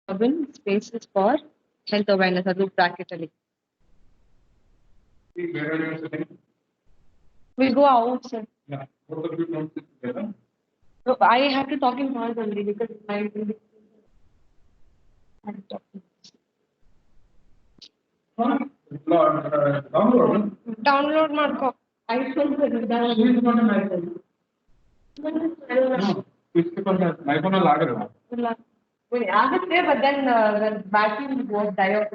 urban spaces for health awareness. Adu bracket ali. Where are you sitting? We'll go out, sir. Yeah. Both of you don't sit together. So I have to talk in words only because my I'm talking. Download. Download ಮಾಡ್ಕೊ iPhone She is not an iPhone. No. iPhone ಅಲ್ಲಿ ಆಗಲ್ಲ. ಇಲ್ಲ ಆಗುತ್ತೆ but then the battery will go die off.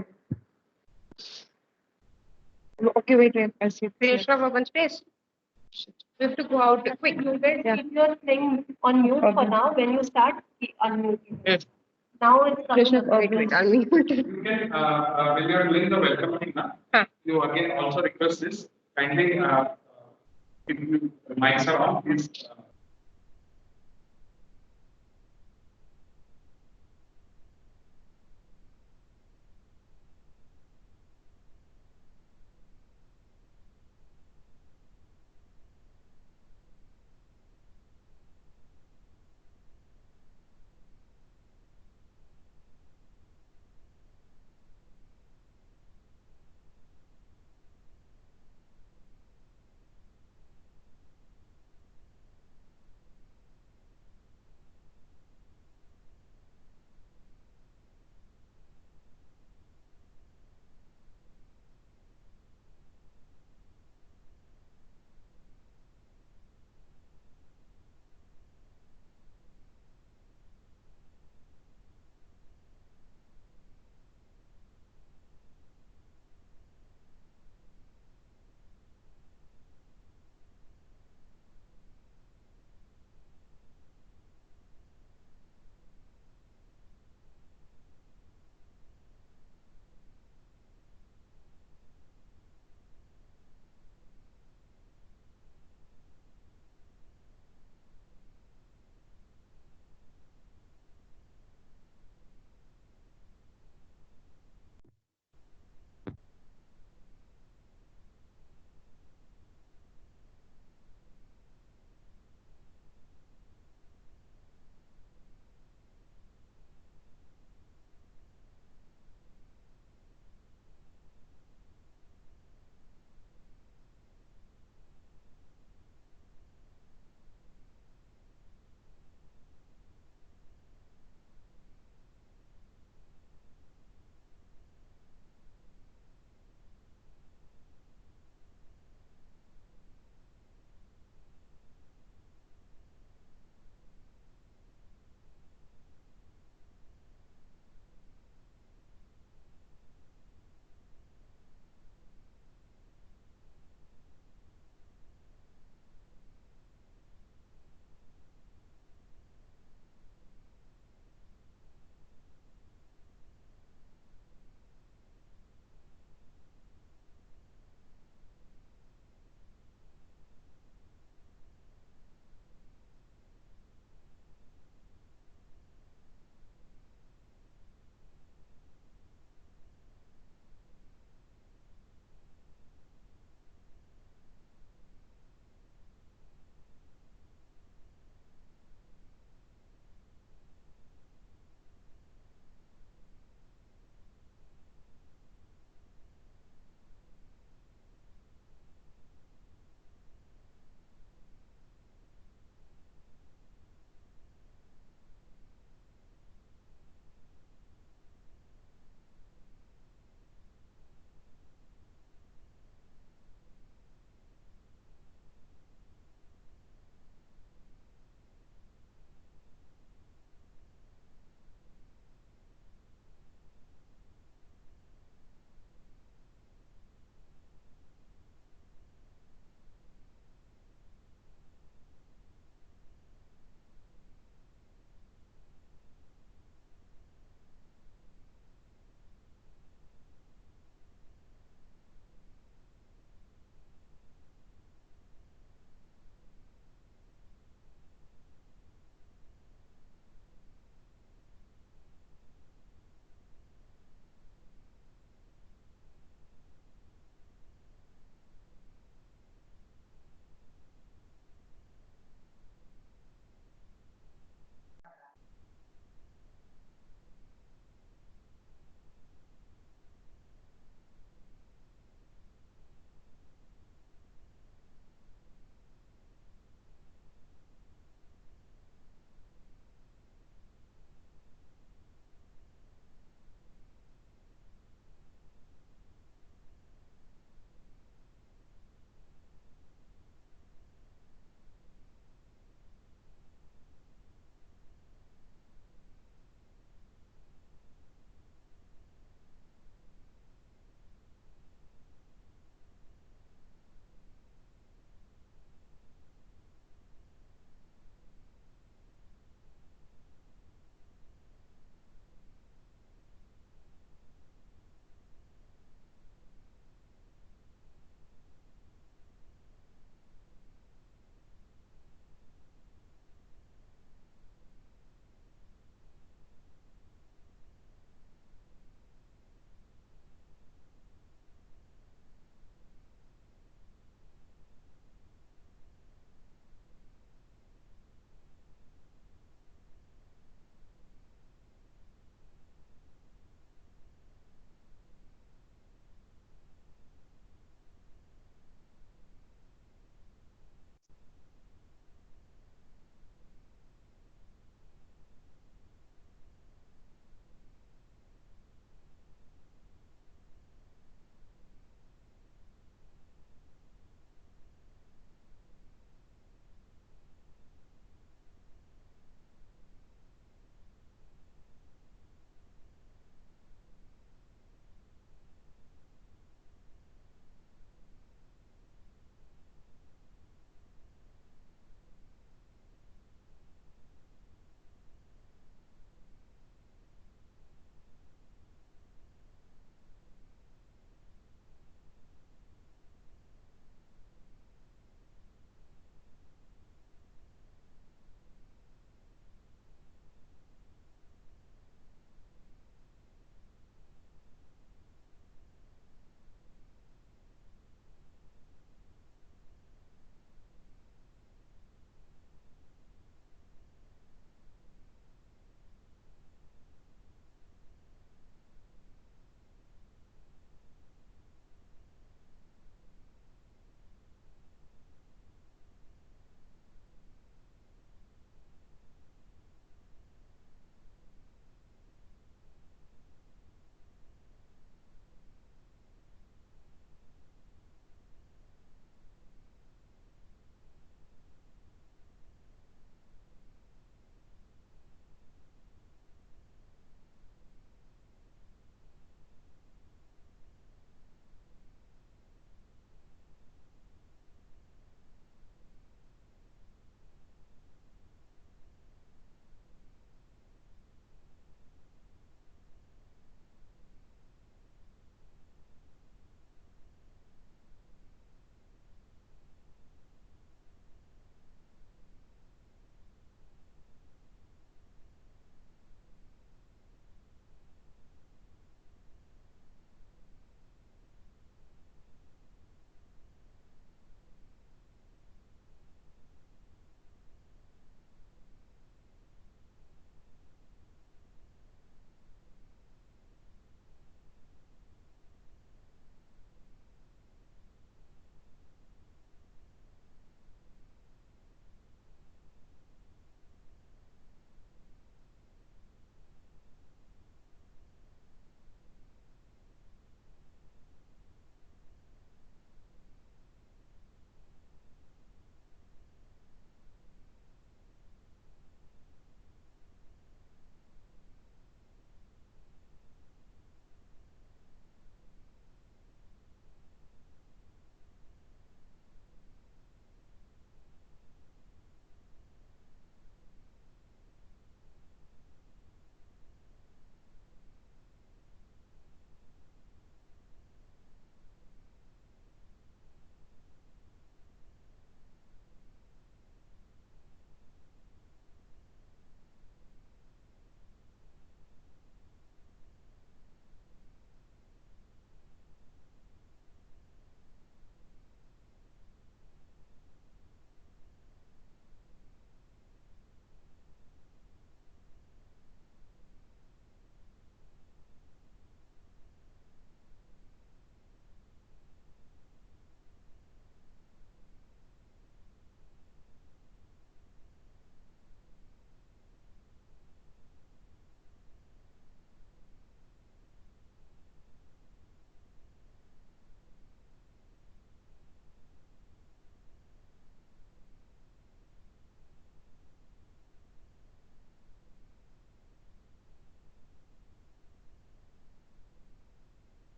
Okay, wait. I see. Finish up open space. We have to go out quick. You guys Yeah. keep your thing on mute for now. When you start, unmute. Yes. Now it's Finish coming. up. Wait. I'll mute. You can, when you are doing the welcome thing, Huh. you again also request this. Kindly, if you mics are on, please.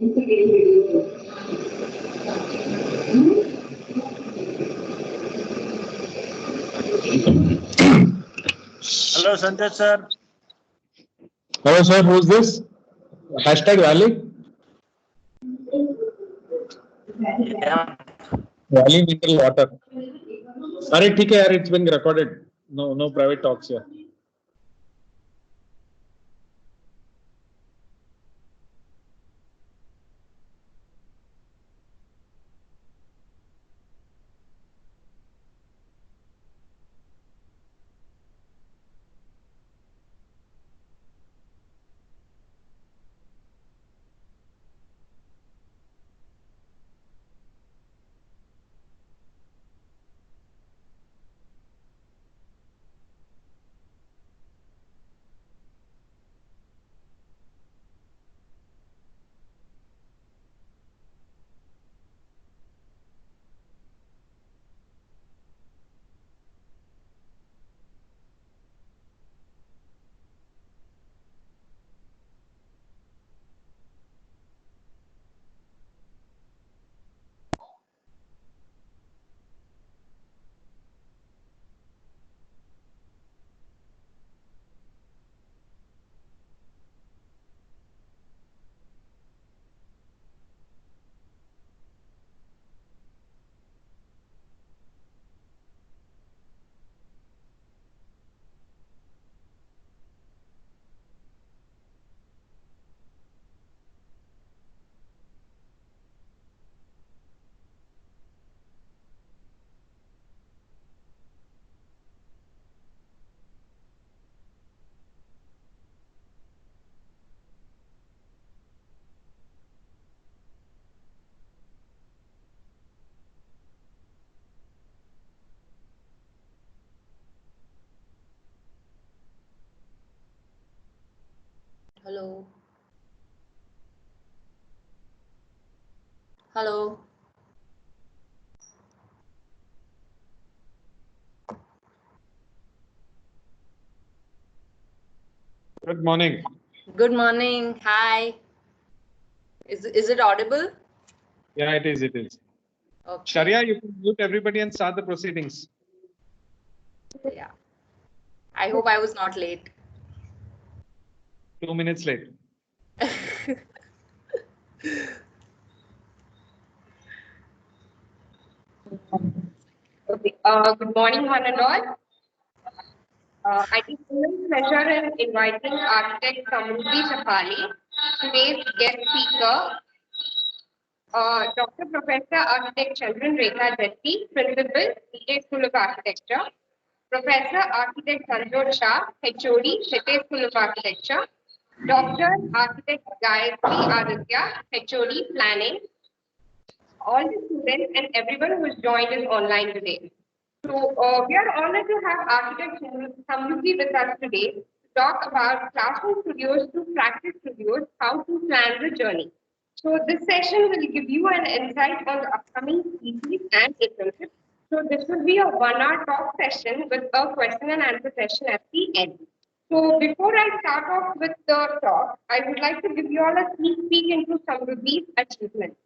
Hello, Sanjay sir. Hello, sir. Who's this? Hashtag Valley. Yeah. Valley mineral water. अरे ठीक है यार, it's been recorded. No private talks here. Hello. Hello. Good morning. Good morning. Hi. Is it audible? Yeah, it is. Okay. Sharia, you can mute everybody and start the proceedings. Yeah. I hope I was not late. 2 minutes late. Okay. Good morning, one and all. I take immense pleasure in inviting architect Samruddhi Chapali, today's guest speaker, Dr. Professor Architect Chandran Rekha Jetty, Principal, CA School of Architecture, Professor Architect Sanjot Shah, HOD, CA School of Architecture, Dr. Architect Gayatri Aditya, HOD, Planning, all the students and everyone who has joined us online today. So we are honored to have architect Samruddhi with us today to talk about classroom studios to practice studios, how to plan the journey. So this session will give you an insight on the upcoming thesis and internships. So this will be a 1-hour talk session with a question and answer session at the end. So before I start off with the talk, I would like to give you all a sneak peek into Samruddhi's achievements.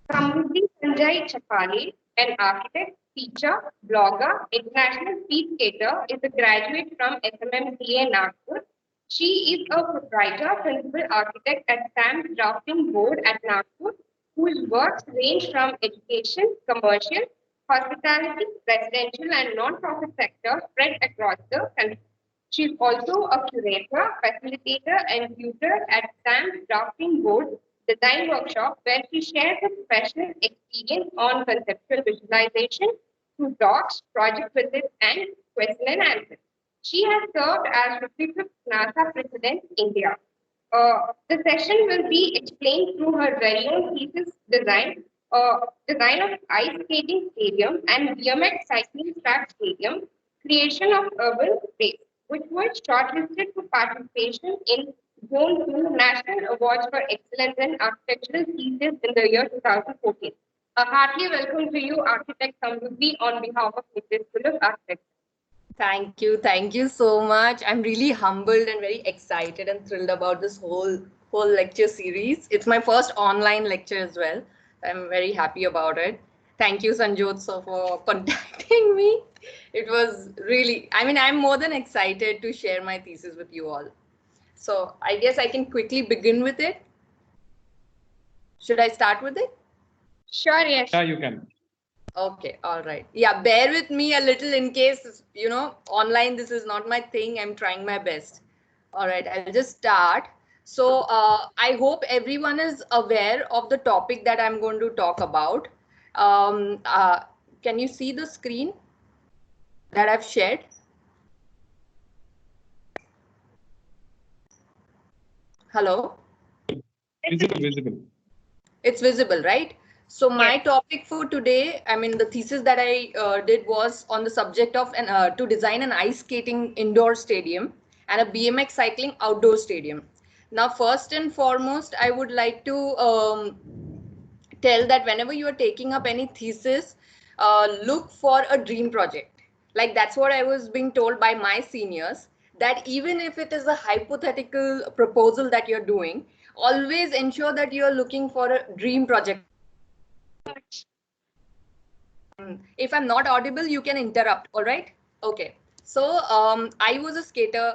Samruddhi Sanjay Chapali, an architect, teacher, blogger, international speed skater, is a graduate from SMMCA Nagpur. She is a proprietor, principal architect at SAM's Drafting Board at Nagpur, whose works range from education, commercial, hospitality, residential, and non-profit sector spread across the country. She is also a curator, facilitator, and tutor at SAM's Drafting Board design workshop where she shares her professional experience on conceptual visualization through talks, project visits, and question and answers. She has served as 55th NASA President India. The session will be explained through her very own thesis design of ice skating stadium and BMX cycling track stadium, creation of urban space, which was shortlisted for participation in Zone 2 National Awards for Excellence in Architectural Thesis in the year 2014. A hearty welcome to you, Architect Samruddhi, on behalf of the School of Architecture. Thank you so much. I'm really humbled and very excited and thrilled about this whole lecture series. It's my first online lecture as well. I'm very happy about it. Thank you, Sanjot, sir, for contacting me. It was really, I mean, I'm more than excited to share my thesis with you all. So I guess I can quickly begin with it. Should I start with it? Sure, yes. Yeah, you can. Okay, all right. Yeah, bear with me a little in case, you know, online this is not my thing. I'm trying my best. All right, I'll just start. So I hope everyone is aware of the topic that I'm going to talk about. Um, uh, can you see the screen that I've shared? Hello? Visible. It's visible, right? So my Yes. topic for today, I mean, the thesis that I did was on the subject of to design an ice skating indoor stadium and a BMX cycling outdoor stadium. Now, first and foremost, I would like to tell that whenever you are taking up any thesis, look for a dream project. Like that's what I was being told by my seniors, that even if it is a hypothetical proposal that you're doing, always ensure that you're looking for a dream project. If I'm not audible, you can interrupt. All right. Okay. So I was a skater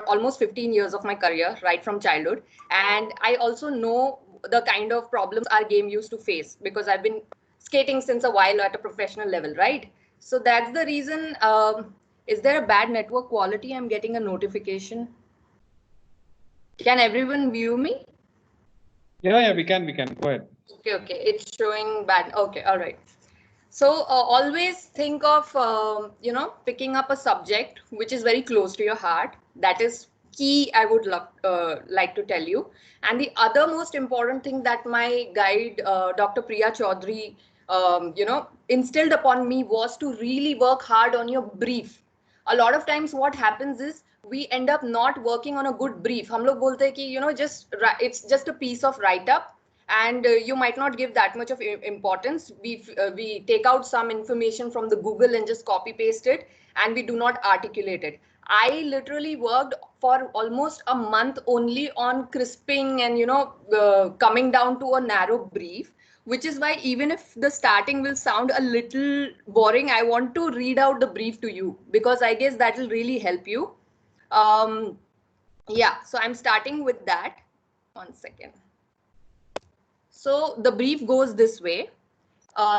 almost 15 years of my career, right from childhood. And I also know the kind of problems our game used to face because I've been skating since a while at a professional level, right? So that's the reason. Is there a bad network quality? I'm getting a notification. Can everyone view me? Yeah, we can. Go ahead. Okay. It's showing bad. Okay, all right. So always think of, picking up a subject which is very close to your heart. That is key, I would like to tell you. And the other most important thing that my guide, Dr. Priya Chaudhary, instilled upon me was to really work hard on your brief. A lot of times what happens is we end up not working on a good brief. हम लोग बोलते हैं कि it's just a piece of write up and you might not give that much of importance. We take out some information from the Google and just copy paste it, and we do not articulate it. I literally worked for almost a month only on crisping and coming down to a narrow brief, which is why even if the starting will sound a little boring, I want to read out the brief to you because I guess that will really help you. Yeah, so I'm starting with that. 1 second. So the brief goes this way.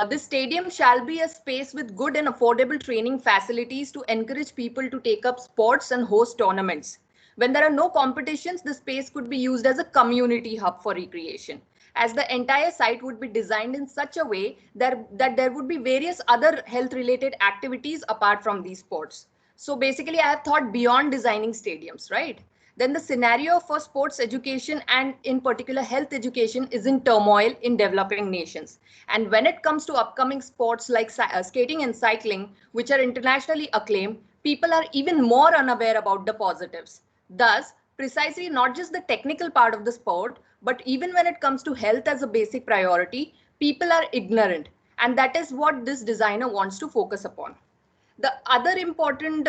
This stadium shall be a space with good and affordable training facilities to encourage people to take up sports and host tournaments. When there are no competitions, the space could be used as a community hub for recreation, as the entire site would be designed in such a way that there would be various other health-related activities apart from these sports. So basically, I have thought beyond designing stadiums, right? Then the scenario for sports education and in particular health education is in turmoil in developing nations. And when it comes to upcoming sports like skating and cycling, which are internationally acclaimed, people are even more unaware about the positives. Thus, precisely not just the technical part of the sport, but even when it comes to health as a basic priority, people are ignorant. And that is what this designer wants to focus upon. The other important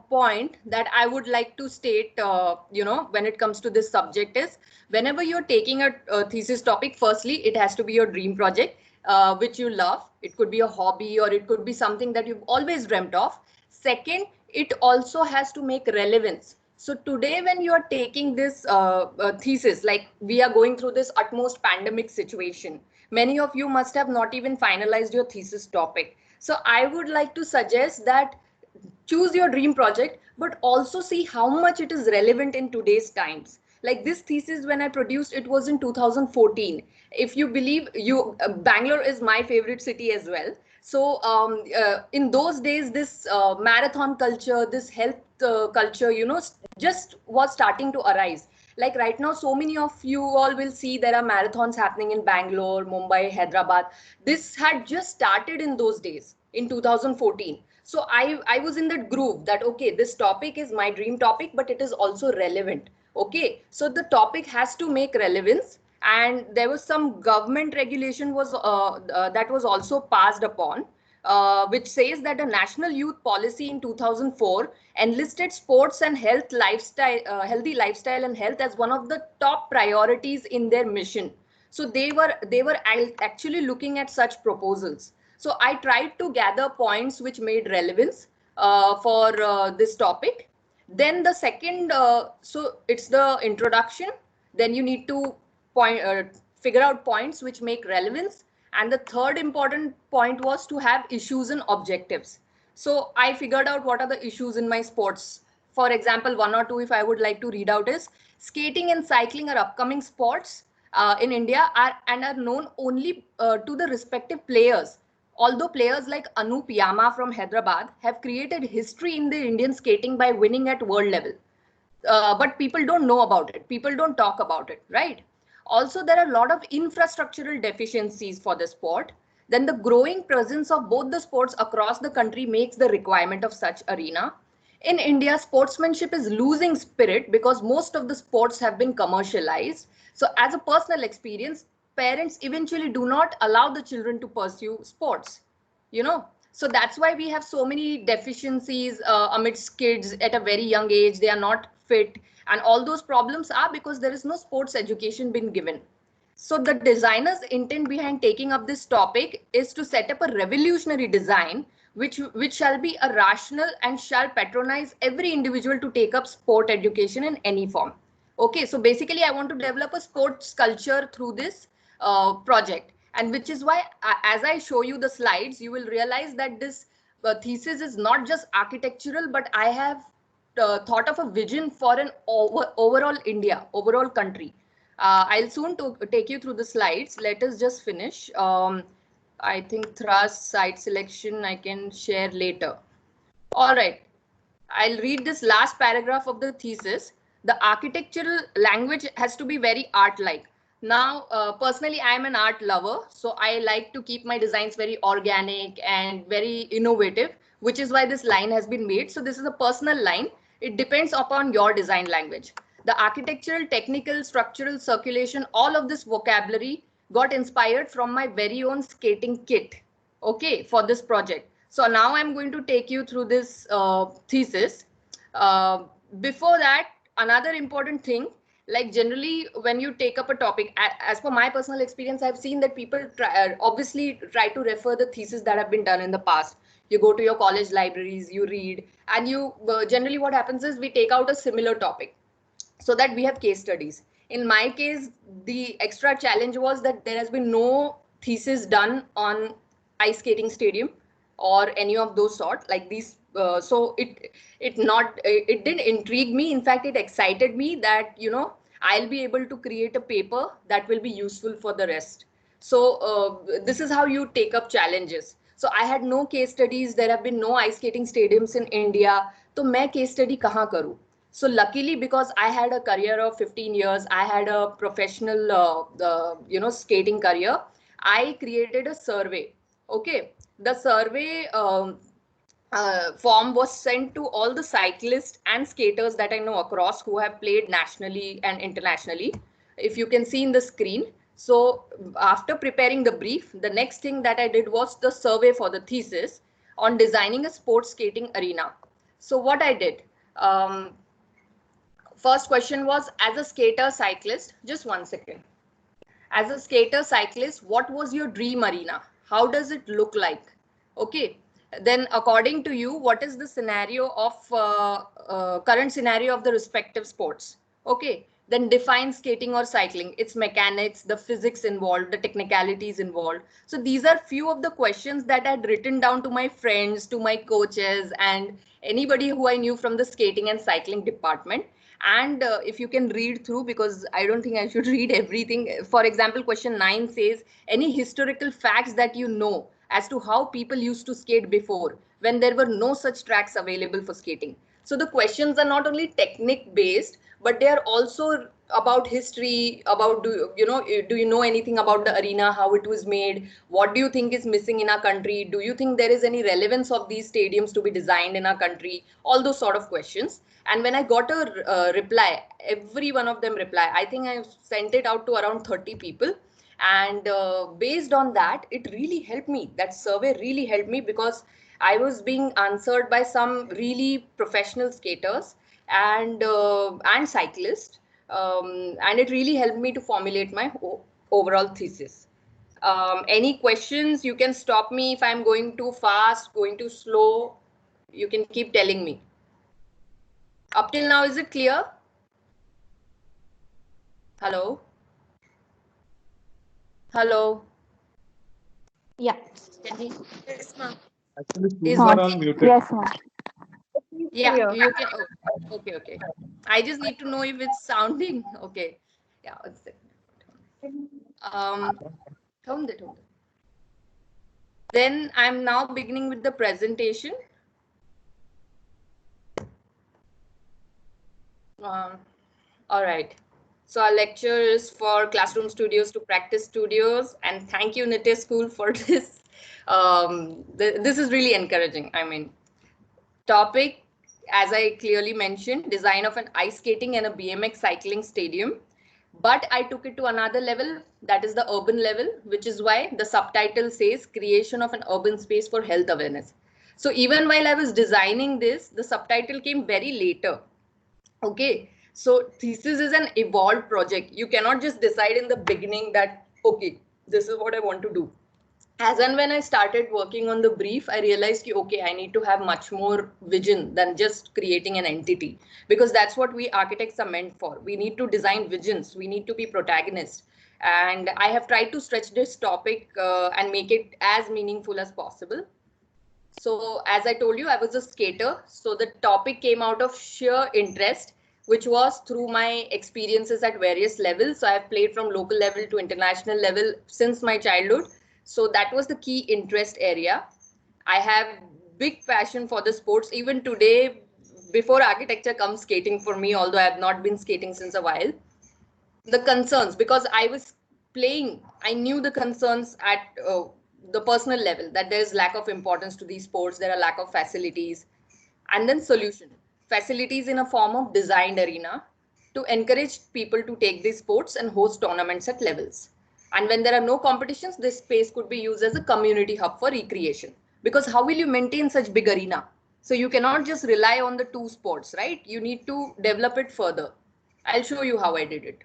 point that I would like to state, when it comes to this subject is whenever you're taking a thesis topic, firstly, it has to be your dream project, which you love. It could be a hobby or it could be something that you've always dreamt of. Second, it also has to make relevance. So today, when you are taking this thesis, like we are going through this utmost pandemic situation, many of you must have not even finalized your thesis topic. So I would like to suggest that choose your dream project, but also see how much it is relevant in today's times. Like this thesis, when I produced, it was in 2014. If you believe, Bangalore is my favorite city as well. So in those days, this marathon culture, this health culture, just was starting to arise. Like right now, so many of you all will see there are marathons happening in Bangalore, Mumbai, Hyderabad. This had just started in those days in 2014. So I was in that groove that, okay, this topic is my dream topic, but it is also relevant. Okay, so the topic has to make relevance, and there was some government regulation that was also passed upon, which says that a national youth policy in 2004 enlisted sports and healthy lifestyle and health as one of the top priorities in their mission. So they were actually looking at such proposals. So I tried to gather points which made relevance for this topic. Then the second, so it's the introduction. Then you need to figure out points which make relevance. And the third important point was to have issues and objectives. So I figured out what are the issues in my sports. For example, one or two, if I would like to read out, is skating and cycling are upcoming sports in India and are known only to the respective players. Although players like Anup Yama from Hyderabad have created history in the Indian skating by winning at world level. But people don't know about it. People don't talk about it, right? Also, there are a lot of infrastructural deficiencies for the sport. Then the growing presence of both the sports across the country makes the requirement of such arena. In India, sportsmanship is losing spirit because most of the sports have been commercialized. So as a personal experience, parents eventually do not allow the children to pursue sports, So that's why we have so many deficiencies amidst kids at a very young age. They are not fit. And all those problems are because there is no sports education being given. So the designer's intent behind taking up this topic is to set up a revolutionary design which shall be a rational and shall patronize every individual to take up sport education in any form. Okay, so basically I want to develop a sports culture through this project, and which is why as I show you the slides, you will realize that this thesis is not just architectural, but I have thought of a vision for an overall India, overall country. I'll soon take you through the slides. Let us just finish. I think thrust site selection I can share later. All right, I'll read this last paragraph of the thesis. The architectural language has to be very art-like. Now, personally, I'm an art lover, so I like to keep my designs very organic and very innovative, which is why this line has been made. So this is a personal line. It depends upon your design language. The architectural, technical, structural, circulation, all of this vocabulary got inspired from my very own skating kit, okay, for this project. So now I'm going to take you through this thesis. Before that, another important thing, like generally when you take up a topic, as per my personal experience, I've seen that people obviously try to refer the thesis that have been done in the past. You go to your college libraries, you read, and you generally what happens is we take out a similar topic so that we have case studies. In my case, the extra challenge was that there has been no thesis done on ice skating stadium or any of those sort like these. So it didn't intrigue me. In fact, it excited me that, I'll be able to create a paper that will be useful for the rest. So this is how you take up challenges. So I had no case studies. There have been no ice skating stadiums in India. So मैं case study कहाँ करूँ? So luckily, because I had a career of 15 years, I had a professional, skating career. I created a survey. Okay, the survey form was sent to all the cyclists and skaters that I know across who have played nationally and internationally. If you can see in the screen. So after preparing the brief, the next thing that I did was the survey for the thesis on designing a sports skating arena. So what I did, first question was, as a skater cyclist, just 1 second. As a skater cyclist, what was your dream arena? How does it look like? Okay. Then according to you, what is the scenario of current scenario of the respective sports? Okay. Then define skating or cycling, its mechanics, the physics involved, the technicalities involved. So these are few of the questions that I had written down to my friends, to my coaches, and anybody who I knew from the skating and cycling department. And if you can read through, because I don't think I should read everything. For example, question 9 says, any historical facts that you know as to how people used to skate before when there were no such tracks available for skating. So the questions are not only technique based, but they are also about history, about do you know anything about the arena, how it was made, what do you think is missing in our country, do you think there is any relevance of these stadiums to be designed in our country, all those sort of questions. And when I got a reply, every one of them reply, I think I sent it out to around 30 people. And based on that, it really helped me. That survey really helped me because I was being answered by some really professional skaters and cyclists, and it really helped me to formulate my overall thesis. Any questions? You can stop me if I'm going too fast, going too slow. You can keep telling me. Up till now, is it clear? Hello? Hello? Yeah. Yes, ma'am. Actually, Is students are all muted. Yes, ma'am. Yeah, Clear. you can. Oh, okay, okay. I just need to know if it's sounding okay. Yeah, one second. Hold it. Then I'm now beginning with the presentation. All right. So our lecture is for Classroom Studios to Practice Studios, and thank you, Nitya School, for this. This is really encouraging. I mean, topic, as I clearly mentioned, design of an ice skating and a BMX cycling stadium. But I took it to another level, that is the urban level, which is why the subtitle says creation of an urban space for health awareness. So even while I was designing this, the subtitle came very later. Okay, so thesis is an evolved project. You cannot just decide in the beginning that, okay, this is what I want to do. As and when I started working on the brief, I realized, okay, I need to have much more vision than just creating an entity, because that's what we architects are meant for. We need to design visions. We need to be protagonists. And I have tried to stretch this topic and make it as meaningful as possible. So as I told you, I was a skater. So the topic came out of sheer interest, which was through my experiences at various levels. So I've played from local level to international level since my childhood. So that was the key interest area. I have big passion for the sports. Even today, before architecture comes skating for me, although I have not been skating since a while. The concerns, because I was playing, I knew the concerns at the personal level, that there is lack of importance to these sports, there are lack of facilities, and then solution. Facilities in a form of designed arena to encourage people to take these sports and host tournaments at levels. And when there are no competitions, this space could be used as a community hub for recreation. Because how will you maintain such big arena? So you cannot just rely on the two sports, right? You need to develop it further. I'll show you how I did it.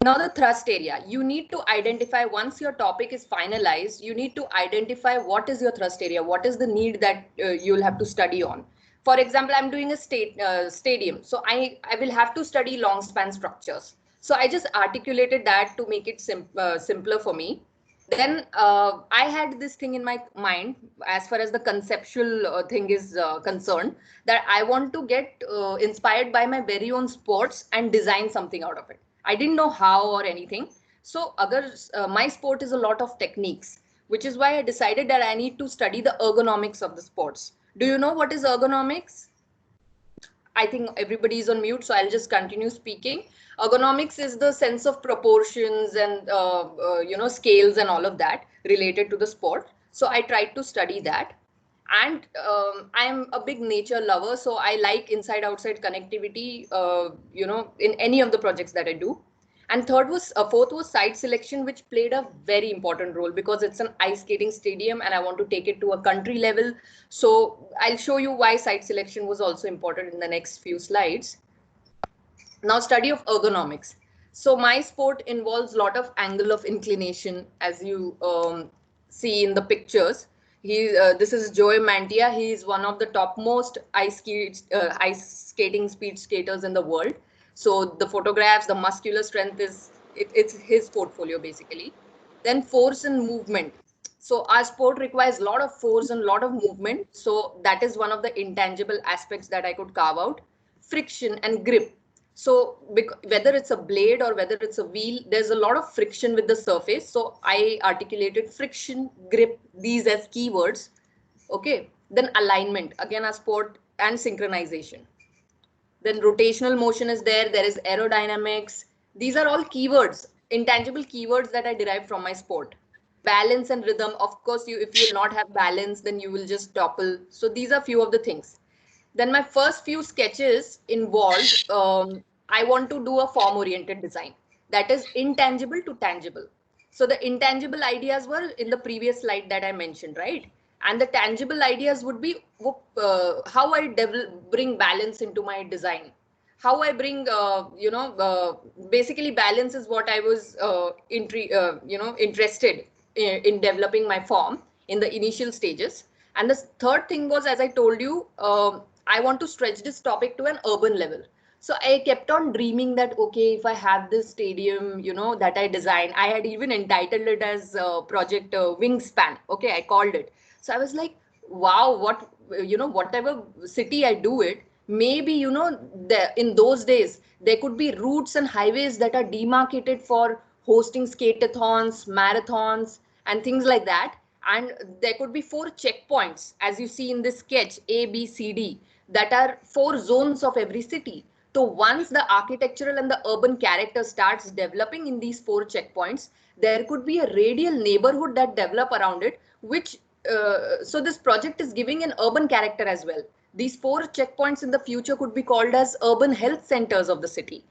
Now the thrust area, you need to identify, once your topic is finalized, you need to identify what is your thrust area, what is the need that you'll have to study on. For example, I'm doing a stadium, so I will have to study long span structures. So I just articulated that to make it simpler for me. Then I had this thing in my mind, as far as the conceptual thing is concerned, that I want to get inspired by my very own sports and design something out of it. I didn't know how or anything. So my sport is a lot of techniques, which is why I decided that I need to study the ergonomics of the sports. Do you know what is ergonomics? I think everybody is on mute, so I'll just continue speaking. Ergonomics is the sense of proportions and scales and all of that related to the sport. So I tried to study that. And I'm a big nature lover, so I like inside-outside connectivity, in any of the projects that I do. And fourth was site selection, which played a very important role because it's an ice skating stadium and I want to take it to a country level. So I'll show you why site selection was also important in the next few slides. Now, study of ergonomics. So my sport involves a lot of angle of inclination, as you see in the pictures. This is Joey Mantia. He is one of the topmost ice skating speed skaters in the world. So the photographs, the muscular strength it's his portfolio basically. Then force and movement. So our sport requires a lot of force and a lot of movement. So that is one of the intangible aspects that I could carve out. Friction and grip. So whether it's a blade or whether it's a wheel, there's a lot of friction with the surface. So I articulated friction, grip, these as keywords. Okay. Then alignment, again, a sport, and synchronization. Then rotational motion is there. There is aerodynamics. These are all keywords, intangible keywords that I derived from my sport. Balance and rhythm. Of course, if you will not have balance, then you will just topple. So these are few of the things. Then my first few sketches involved, I want to do a form-oriented design that is intangible to tangible. So the intangible ideas were in the previous slide that I mentioned, right? And the tangible ideas would be how I bring balance into my design, how I bring, basically balance is what I was, interested in developing my form in the initial stages. And the third thing was, as I told you, I want to stretch this topic to an urban level. So I kept on dreaming that, okay, if I have this stadium, that I designed, I had even entitled it as Project Wingspan. Okay, I called it. So I was like, wow, whatever city I do it, maybe, in those days, there could be routes and highways that are demarcated for hosting skateathons, marathons, and things like that. And there could be 4 checkpoints, as you see in this sketch, A, B, C, D, that are 4 zones of every city. So once the architectural and the urban character starts developing in these 4 checkpoints, there could be a radial neighborhood that develop around it, which so this project is giving an urban character as well. These 4 checkpoints in the future could be called as urban health centers of the city.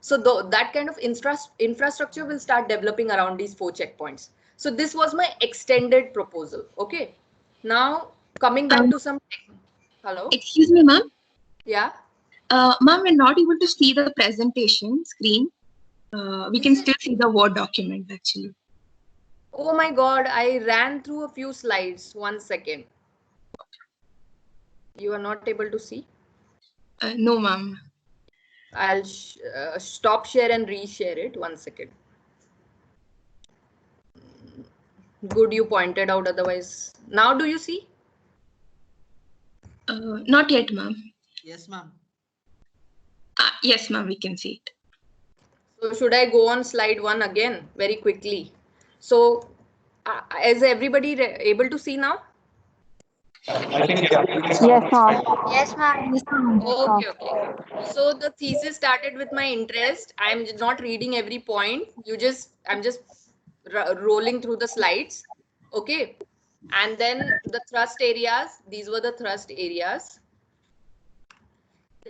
So that kind of infrastructure will start developing around these 4 checkpoints. So this was my extended proposal. Okay. Now coming back to some. Hello. Excuse me, ma'am. Yeah. Ma'am, we're not able to see the presentation screen. We can still see the Word document actually. Oh my God, I ran through a few slides. 1 second. You are not able to see? No, ma'am. I'll stop share and reshare it. 1 second. Good, you pointed out, otherwise. Now do you see? Not yet, ma'am. Yes, ma'am. Yes, ma'am, we can see it. So should I go on slide 1 again very quickly? So is everybody able to see now? I think, yeah. Yes, ma'am. Yes, ma'am. Okay. So the thesis started with my interest. I'm not reading every point. I'm just rolling through the slides. Okay. And then the thrust areas, these were the thrust areas.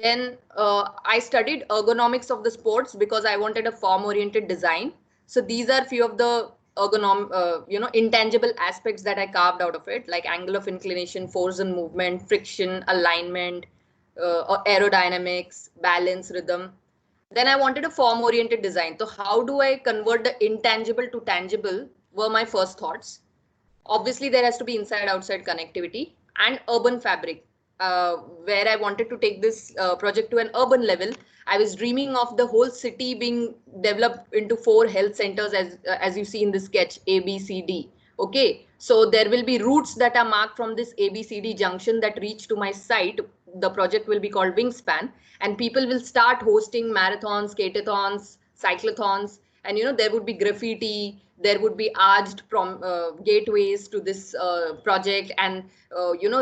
Then I studied ergonomics of the sports because I wanted a form-oriented design. So these are few of the intangible aspects that I carved out of it, like angle of inclination, force and movement, friction, alignment, aerodynamics, balance, rhythm. Then I wanted a form-oriented design. So how do I convert the intangible to tangible were my first thoughts. Obviously, there has to be inside-outside connectivity and urban fabric. Where I wanted to take this project to an urban level, I was dreaming of the whole city being developed into 4 health centers, as you see in the sketch, A, B, C, D. Okay, so there will be routes that are marked from this A, B, C, D junction that reach to my site. The project will be called Wingspan, and people will start hosting marathons, skateathons, cyclothons, and there would be graffiti, there would be arched gateways to this project, and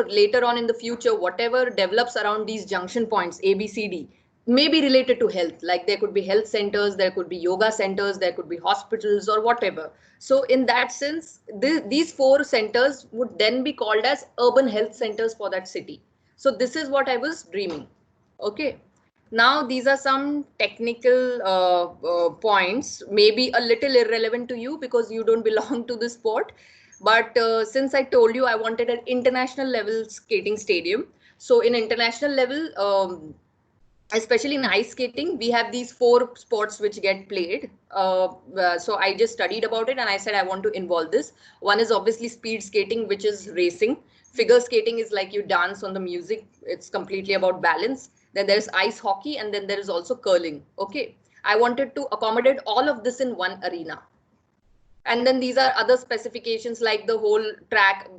later on in the future, whatever develops around these junction points, A, B, C, D, may be related to health. Like there could be health centers, there could be yoga centers, there could be hospitals or whatever. So in that sense, these 4 centers would then be called as urban health centers for that city. So this is what I was dreaming. Okay. Now, these are some technical points, maybe a little irrelevant to you because you don't belong to the sport. But since I told you I wanted an international level skating stadium. So in international level, especially in ice skating, we have these 4 sports which get played. So I just studied about it and I said I want to involve this. One is obviously speed skating, which is racing. Figure skating is like you dance on the music. It's completely about balance. Then there's ice hockey, and then there is also curling. Okay, I wanted to accommodate all of this in one arena. And then these are other specifications like the whole track,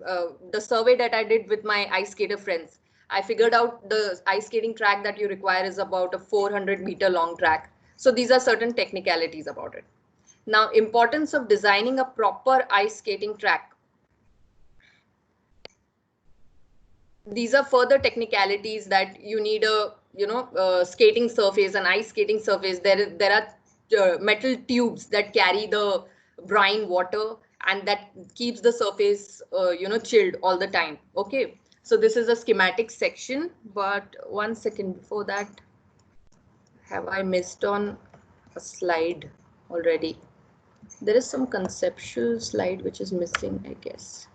the survey that I did with my ice skater friends. I figured out the ice skating track that you require is about a 400-meter long track. So these are certain technicalities about it. Now, importance of designing a proper ice skating track. These are further technicalities that you need a skating surface, an ice skating surface. There are metal tubes that carry the brine water and that keeps the surface chilled all the time. Okay, so this is a schematic section, but 1 second before that, have I missed on a slide already? There is some conceptual slide which is missing, I guess.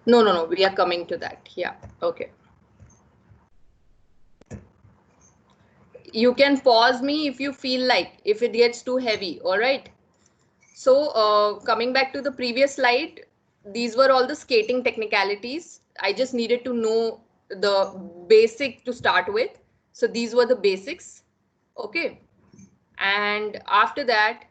No, we are coming to that. Yeah, okay. You can pause me if you feel like, if it gets too heavy, all right? So coming back to the previous slide, these were all the skating technicalities. I just needed to know the basic to start with. So these were the basics, okay? And after that,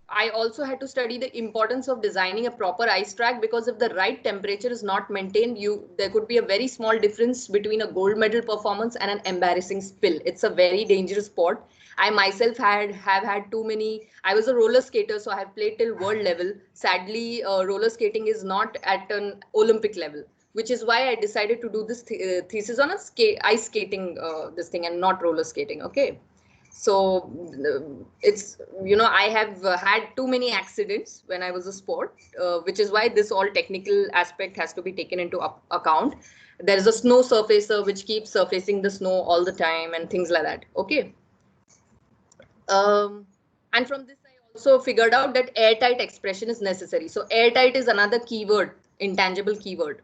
I also had to study the importance of designing a proper ice track, because if the right temperature is not maintained, there could be a very small difference between a gold medal performance and an embarrassing spill. It's a very dangerous sport. I myself have had too many. I was a roller skater, so I have played till world level. Sadly, roller skating is not at an Olympic level, which is why I decided to do this thesis on a ice skating this thing and not roller skating. Okay. So it's, you know, I have had too many accidents when I was a sport, which is why this all technical aspect has to be taken into account. There is a snow surfacer which keeps surfacing the snow all the time and things like that. Okay. And from this, I also figured out that airtight expression is necessary. So airtight is another keyword, intangible keyword.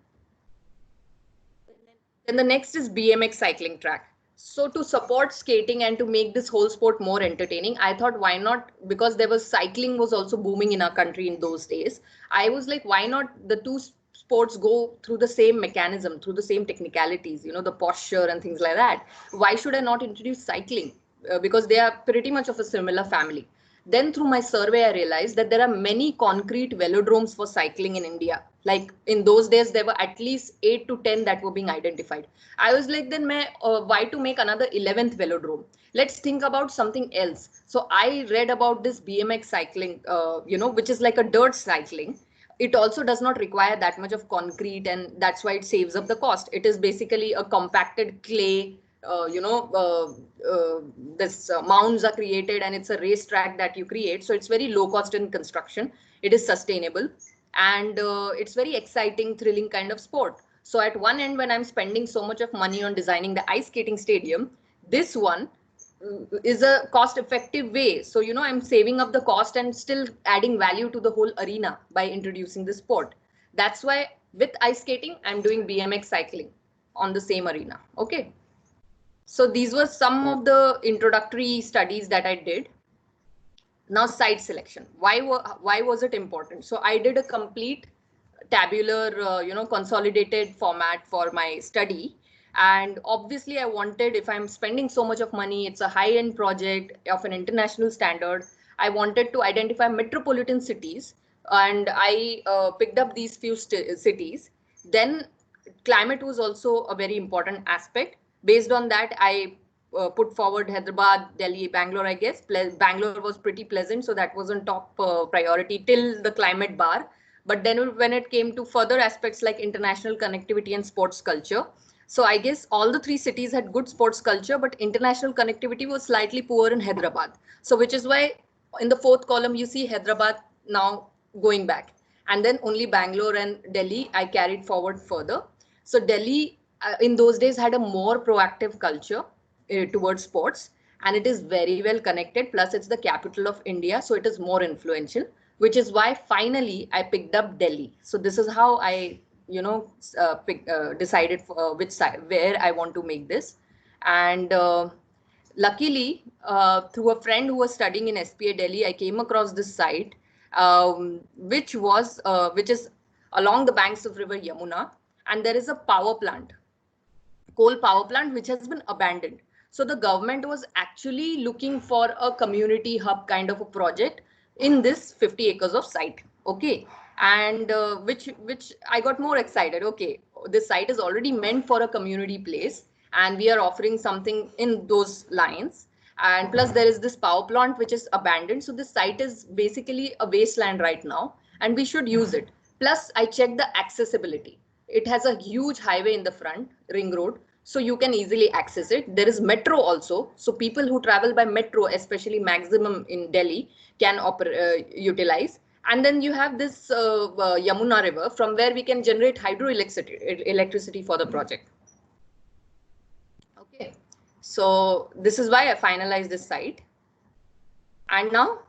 Then the next is BMX cycling track. So to support skating and to make this whole sport more entertaining, I thought, why not? Because there was cycling was also booming in our country in those days. I was like, why not the two sports go through the same mechanism, through the same technicalities, you know, the posture and things like that. Why should I not introduce cycling? Because they are pretty much of a similar family. Then through my survey, I realized that there are many concrete velodromes for cycling in India. Like in those days, there were at least 8 to 10 that were being identified. I was like, then why to make another 11th velodrome? Let's think about something else. So I read about this BMX cycling, you know, which is like a dirt cycling. It also does not require that much of concrete, and that's why it saves up the cost. It is basically a compacted clay, this mounds are created, and it's a racetrack that you create. So it's very low cost in construction. It is sustainable, and it's very exciting, thrilling kind of sport. So at one end, when I'm spending so much of money on designing the ice skating stadium, this one is a cost effective way. So, you know, I'm saving up the cost and still adding value to the whole arena by introducing the sport. That's why with ice skating, I'm doing BMX cycling on the same arena. Okay. So these were some of the introductory studies that I did. Now site selection. Why was it important? So I did a complete tabular, consolidated format for my study. And obviously I wanted, if I'm spending so much of money, it's a high-end project of an international standard. I wanted to identify metropolitan cities, and I picked up these few cities. Then climate was also a very important aspect. Based on that, I put forward Hyderabad, Delhi, Bangalore, I guess. Bangalore was pretty pleasant, so that was on top priority till the climate bar. But then when it came to further aspects like international connectivity and sports culture, so I guess all the three cities had good sports culture, but international connectivity was slightly poor in Hyderabad. So which is why in the fourth column, you see Hyderabad now going back. And then only Bangalore and Delhi I carried forward further. So Delhi in those days had a more proactive culture towards sports, and it is very well connected. Plus it's the capital of India, so it is more influential, which is why finally I picked up Delhi. So this is how I, decided for which side, where I want to make this. And luckily, through a friend who was studying in SPA Delhi, I came across this site, which is along the banks of River Yamuna, and there is a power plant, coal power plant, which has been abandoned. So the government was actually looking for a community hub kind of a project in this 50 acres of site. Okay. And which I got more excited. Okay, this site is already meant for a community place, and we are offering something in those lines. And plus there is this power plant which is abandoned. So this site is basically a wasteland right now, and we should use it. Plus I checked the accessibility. It has a huge highway in the front, ring road, so you can easily access it. There is metro also, so people who travel by metro, especially maximum in Delhi, can utilize. And then you have this Yamuna river, from where we can generate hydroelectricity for the project. Okay, so this is why I finalized this site. And now,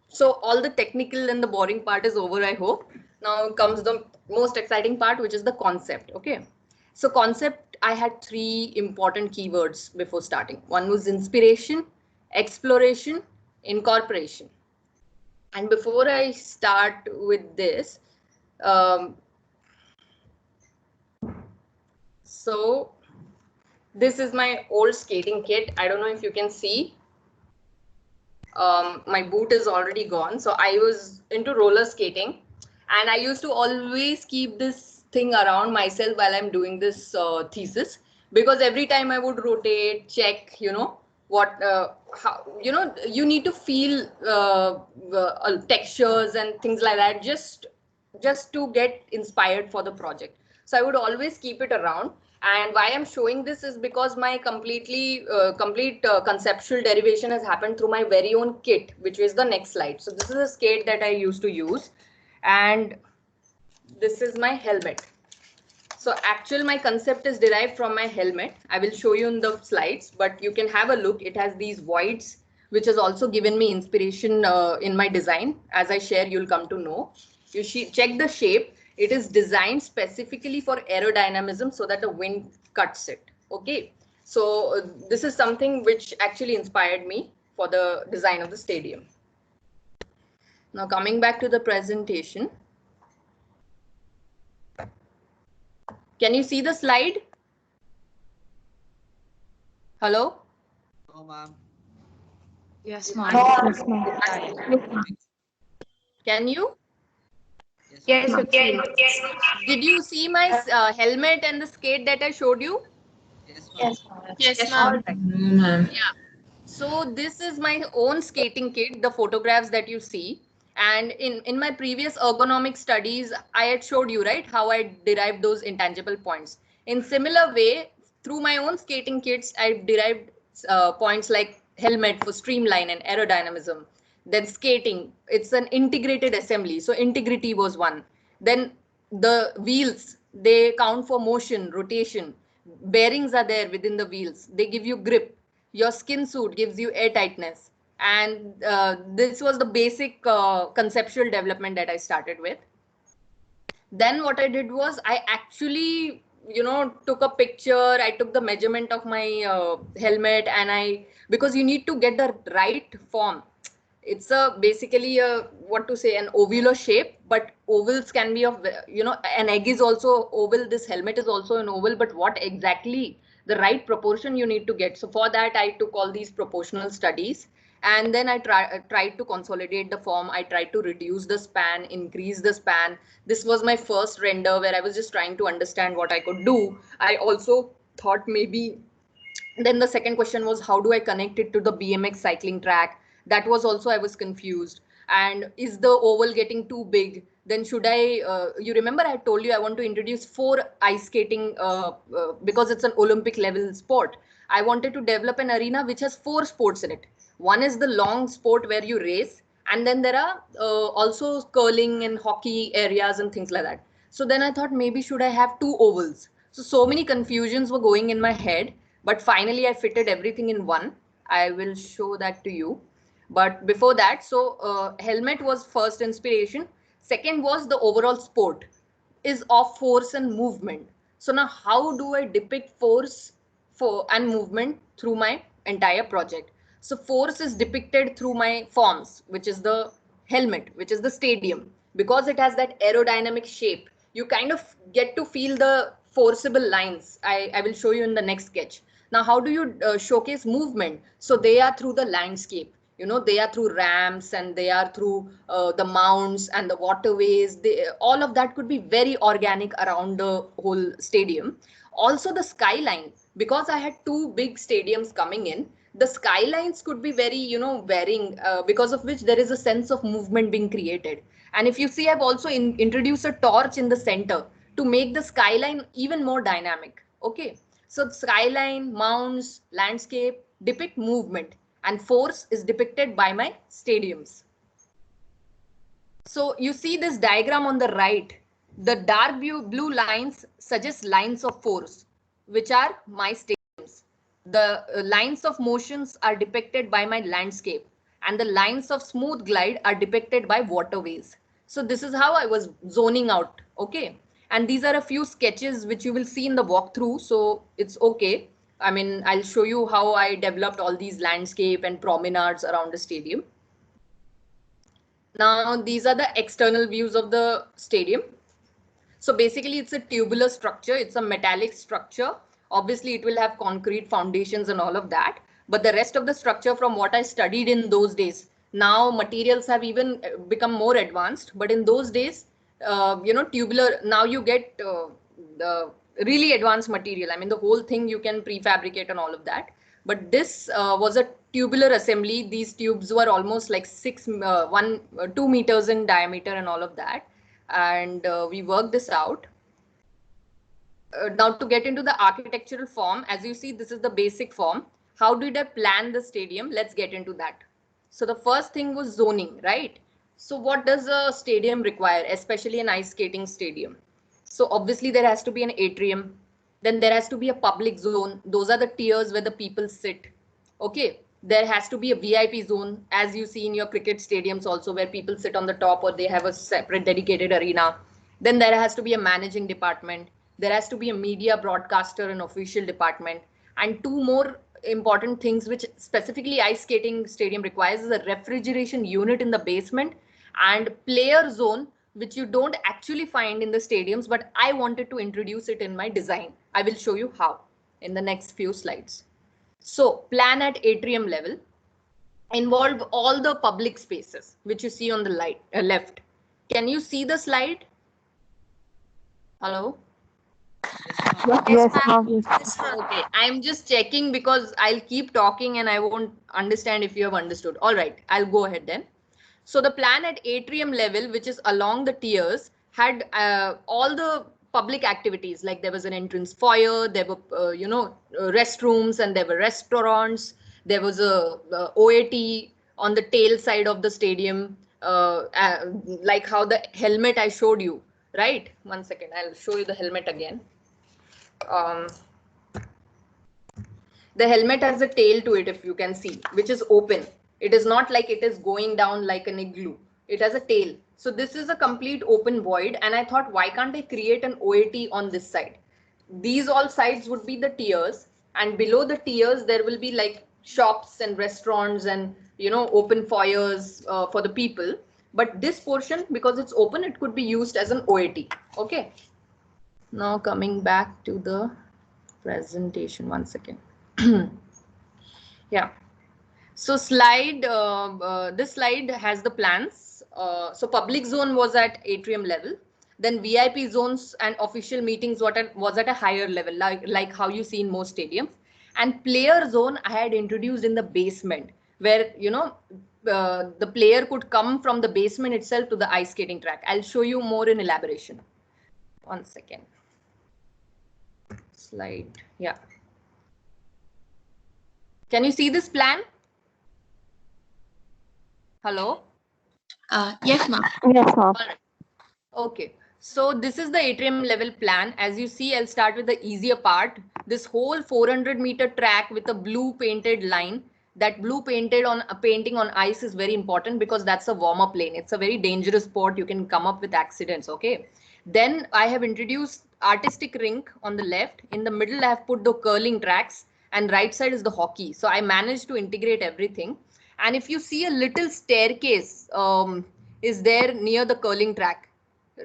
so all the technical and the boring part is over, I hope. Now comes the most exciting part, which is the concept. Okay. So concept, I had 3 important keywords before starting. One was inspiration, exploration, incorporation. And before I start with this, so this is my old skating kit. I don't know if you can see. My boot is already gone. So I was into roller skating, and I used to always keep this thing around myself while I'm doing this thesis, because every time I would rotate, check, what, how, you need to feel textures and things like that, just to get inspired for the project. So I would always keep it around. And why I'm showing this is because my complete conceptual derivation has happened through my very own kit, which is the next slide. So this is a skate that I used to use, and this is my helmet. So my concept is derived from my helmet. I will show you in the slides, but you can have a look. It has these voids, which has also given me inspiration in my design. As I share, you'll come to know. You check the shape. It is designed specifically for aerodynamism so that the wind cuts it. Okay. So this is something which actually inspired me for the design of the stadium. Now coming back to the presentation. Can you see the slide? Hello? No, ma'am. Yes, ma'am. Can you? Yes, Did you see my helmet and the skate that I showed you? Yes, ma'am. Yes, ma'am. Yeah. So this is my own skating kit, the photographs that you see. And in my previous ergonomic studies, I had showed you, right, how I derived those intangible points. In similar way, through my own skating kits, I've derived points like helmet for streamline and aerodynamism. Then skating, it's an integrated assembly. So integrity was one. Then the wheels, they count for motion, rotation. Bearings are there within the wheels. They give you grip. Your skin suit gives you air tightness. And this was the basic conceptual development that I started with. Then what I did was I actually, took a picture. I took the measurement of my helmet, and because you need to get the right form. It's basically what to say, an ovular shape, but ovals can be of, an egg is also oval. This helmet is also an oval, but what exactly the right proportion you need to get. So for that, I took all these proportional studies, and then I tried to consolidate the form. I tried to reduce the span, increase the span. This was my first render where I was just trying to understand what I could do. I also thought maybe, then the second question was, how do I connect it to the BMX cycling track? That was also, I was confused. And is the oval getting too big? Then should I, you remember I told you I want to introduce 4 ice skating because it's an Olympic level sport. I wanted to develop an arena which has 4 sports in it. One is the long sport where you race, and then there are also curling and hockey areas and things like that. So then I thought, maybe should I have 2 ovals? So many confusions were going in my head, but finally I fitted everything in one. I will show that to you. But before that, so helmet was first inspiration. Second was the overall sport is of force and movement. So now how do I depict force and movement through my entire project? So force is depicted through my forms, which is the helmet, which is the stadium. Because it has that aerodynamic shape, you kind of get to feel the forcible lines. I will show you in the next sketch. Now, how do you showcase movement? So they are through the landscape. They are through ramps, and they are through the mounds and the waterways. All of that could be very organic around the whole stadium. Also the skyline, because I had 2 big stadiums coming in, the skylines could be very, varying, because of which there is a sense of movement being created. And if you see, I've also introduced a torch in the center to make the skyline even more dynamic. Okay. So skyline, mounds, landscape depict movement, and force is depicted by my stadiums. So you see this diagram on the right, the dark blue lines suggest lines of force, which are my stadiums. The lines of motions are depicted by my landscape, and the lines of smooth glide are depicted by waterways. So this is how I was zoning out. Okay. And these are a few sketches which you will see in the walkthrough. So it's okay. I mean, I'll show you how I developed all these landscape and promenades around the stadium. Now, these are the external views of the stadium. So basically, it's a tubular structure. It's a metallic structure. Obviously, it will have concrete foundations and all of that. But the rest of the structure, from what I studied in those days, now materials have even become more advanced. But in those days, tubular, now you get the really advanced material. I mean, the whole thing you can prefabricate and all of that. But this was a tubular assembly. These tubes were almost like 2 meters in diameter and all of that. And we worked this out. Now to get into the architectural form, as you see, this is the basic form. How did I plan the stadium? Let's get into that. So the first thing was zoning, right? So what does a stadium require, especially an ice skating stadium? So obviously there has to be an atrium. Then there has to be a public zone. Those are the tiers where the people sit. Okay. There has to be a VIP zone, as you see in your cricket stadiums also, where people sit on the top or they have a separate dedicated arena. Then there has to be a managing department. There has to be a media broadcaster and official department. And two more important things which specifically ice skating stadium requires is a refrigeration unit in the basement and player zone, which you don't actually find in the stadiums, but I wanted to introduce it in my design. I will show you how in the next few slides. So plan at atrium level, involve all the public spaces, which you see on the left. Can you see the slide? Hello? Yes, ma'am. Okay, I'm just checking because I'll keep talking and I won't understand if you have understood. All right, I'll go ahead then. So the plan at atrium level, which is along the tiers, had all the public activities, like there was an entrance foyer, there were, restrooms, and there were restaurants. There was a OAT on the tail side of the stadium, like how the helmet I showed you, right? 1 second, I'll show you the helmet again. The helmet has a tail to it, if you can see, which is open. It is not like it is going down like an igloo. It has a tail. So this is a complete open void. And I thought, why can't I create an OAT on this side? These all sides would be the tiers. And below the tiers, there will be like shops and restaurants and, open foyers for the people. But this portion, because it's open, it could be used as an OAT. Okay. Now coming back to the presentation, 1 second. Yeah. So this slide has the plans. So public zone was at atrium level. Then VIP zones and official meetings was at a higher level, like how you see in most stadiums. And player zone I had introduced in the basement, where the player could come from the basement itself to the ice skating track. I'll show you more in elaboration. 1 second. Slide. Yeah. Can you see this plan? Hello? Yes, ma'am. Yes, ma'am. Okay. So this is the atrium level plan. As you see, I'll start with the easier part. This whole 400-meter track with a blue painted line. That blue painting on ice is very important because that's a warm-up lane. It's a very dangerous sport. You can come up with accidents. Okay. Then I have introduced artistic rink on the left. In the middle, I have put the curling tracks, and right side is the hockey. So I managed to integrate everything. And if you see, a little staircase is there near the curling track,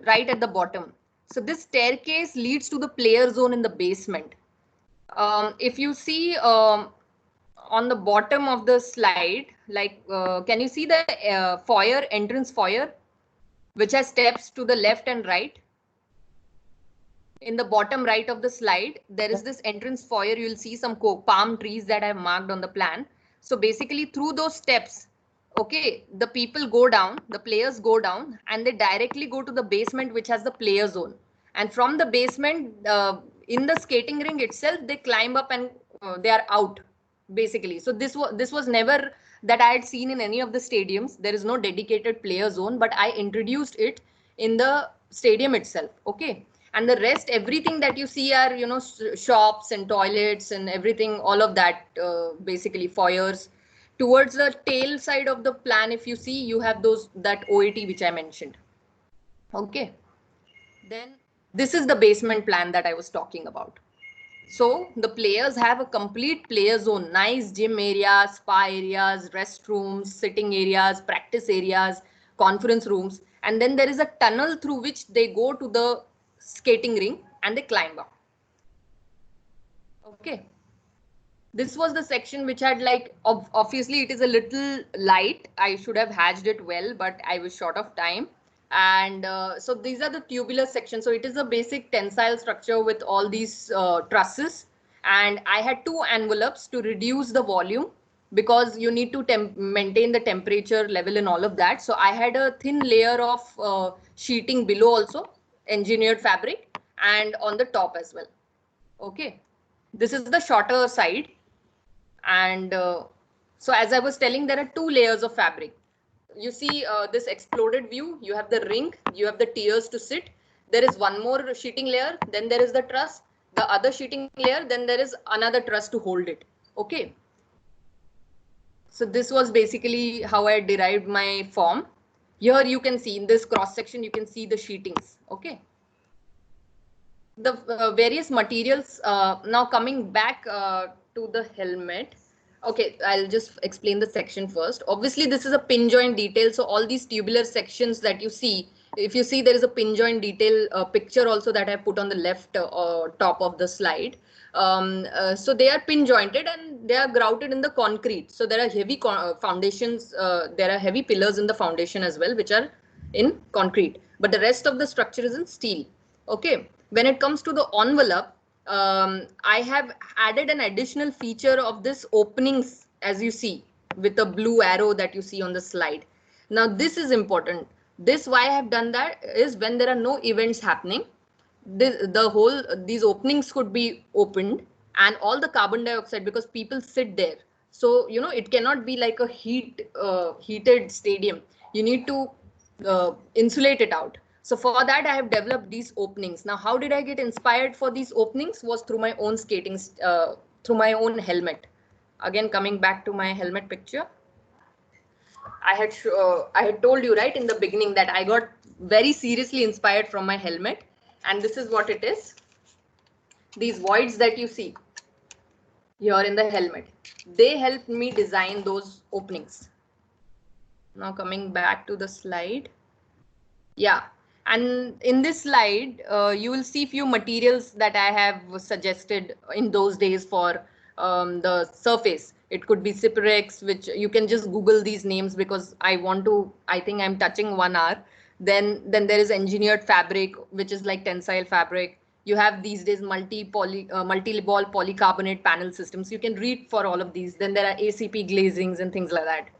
right at the bottom. So this staircase leads to the player zone in the basement. If you see on the bottom of the slide, like, can you see the foyer, entrance foyer, which has steps to the left and right? In the bottom right of the slide, there is this entrance foyer. You'll see some palm trees that I've marked on the plan. So basically through those steps, okay, the people go down, the players go down, and they directly go to the basement, which has the player zone. And from the basement, in the skating ring itself, they climb up and they are out, basically. So this was never that I had seen in any of the stadiums. There is no dedicated player zone, but I introduced it in the stadium itself. Okay. And the rest, everything that you see are, shops and toilets and everything, all of that, basically foyers. towards the tail side of the plan, if you see, you have that OAT which I mentioned. Okay. Then this is the basement plan that I was talking about. So the players have a complete player zone, nice gym areas, spa areas, restrooms, sitting areas, practice areas, conference rooms. And then there is a tunnel through which they go to the skating ring and they climb up. Okay. This was the section which had like, obviously it is a little light. I should have hatched it well, but I was short of time. And so these are the tubular sections. So it is a basic tensile structure with all these trusses. And I had 2 envelopes to reduce the volume because you need to maintain the temperature level and all of that. So I had a thin layer of sheeting below also, engineered fabric, and on the top as well. Okay. This is the shorter side. And so as I was telling, there are 2 layers of fabric. You see this exploded view, you have the ring, you have the tiers to sit. There is one more sheeting layer, then there is the truss, the other sheeting layer, then there is another truss to hold it. Okay. So this was basically how I derived my form. Here you can see in this cross section, you can see the sheetings. Okay. The various materials, now coming back to the helmet. Okay, I'll just explain the section first. Obviously, this is a pin joint detail. So all these tubular sections that you see, if you see, there is a pin joint detail picture also that I put on the left top of the slide. So they are pin jointed and they are grouted in the concrete. So there are heavy foundations. There are heavy pillars in the foundation as well, which are in concrete. But the rest of the structure is in steel. Okay. When it comes to the envelope, I have added an additional feature of this openings, as you see, with a blue arrow that you see on the slide. Now, this is important. This, why I have done that is when there are no events happening, these openings could be opened and all the carbon dioxide, because people sit there. So, you know, it cannot be like a heated stadium. You need to insulate it out. So for that, I have developed these openings. Now, how did I get inspired for these openings? Was through my own skating, through my own helmet. Again, coming back to my helmet picture. I had told you right in the beginning that I got very seriously inspired from my helmet. And this is what it is. These voids that you see here in the helmet, they helped me design those openings. Now coming back to the slide. Yeah. And in this slide, you will see few materials that I have suggested in those days for the surface. It could be Cyprex, which you can just Google these names because I think I'm touching 1 hour. Then there is engineered fabric, which is like tensile fabric. You have these days multi-ball polycarbonate panel systems. You can read for all of these. Then there are ACP glazings and things like that.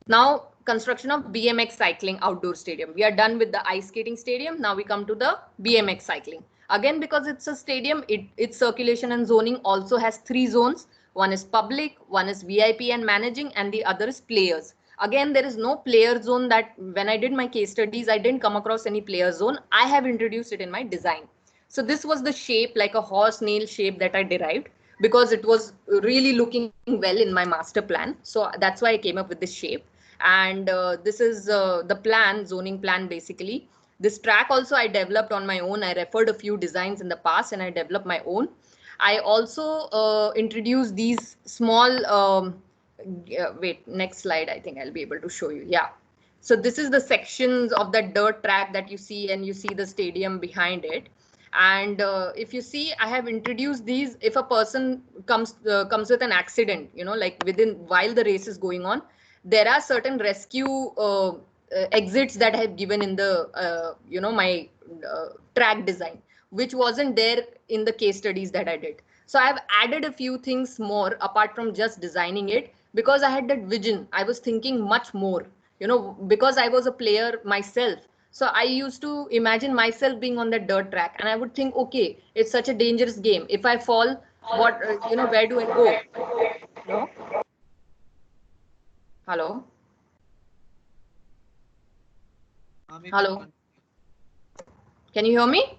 Now, construction of BMX cycling outdoor stadium. We are done with the ice skating stadium. Now we come to the BMX cycling. Again, because it's a stadium, its circulation and zoning also has 3 zones. One is public, one is VIP and managing, and the other is players. Again, there is no player zone. That when I did my case studies, I didn't come across any player zone. I have introduced it in my design. So this was the shape, like a horse nail shape, that I derived because it was really looking well in my master plan. So that's why I came up with this shape. And this is the plan, zoning plan basically. This track also I developed on my own. I referred a few designs in the past and I developed my own. I also introduced these small, wait, next slide, I think I'll be able to show you. Yeah. So this is the sections of that dirt track that you see, and you see the stadium behind it. And if you see, I have introduced these. If a person comes with an accident, you know, like while the race is going on, there are certain rescue exits that I have given in the, you know, my track design, which wasn't there in the case studies that I did. So I have added a few things more apart from just designing it, because I had that vision. I was thinking much more, you know, because I was a player myself. So I used to imagine myself being on that dirt track and I would think, okay, it's such a dangerous game. If I fall, what, you know, where do I go? No? Hello? Hello? Can you hear me?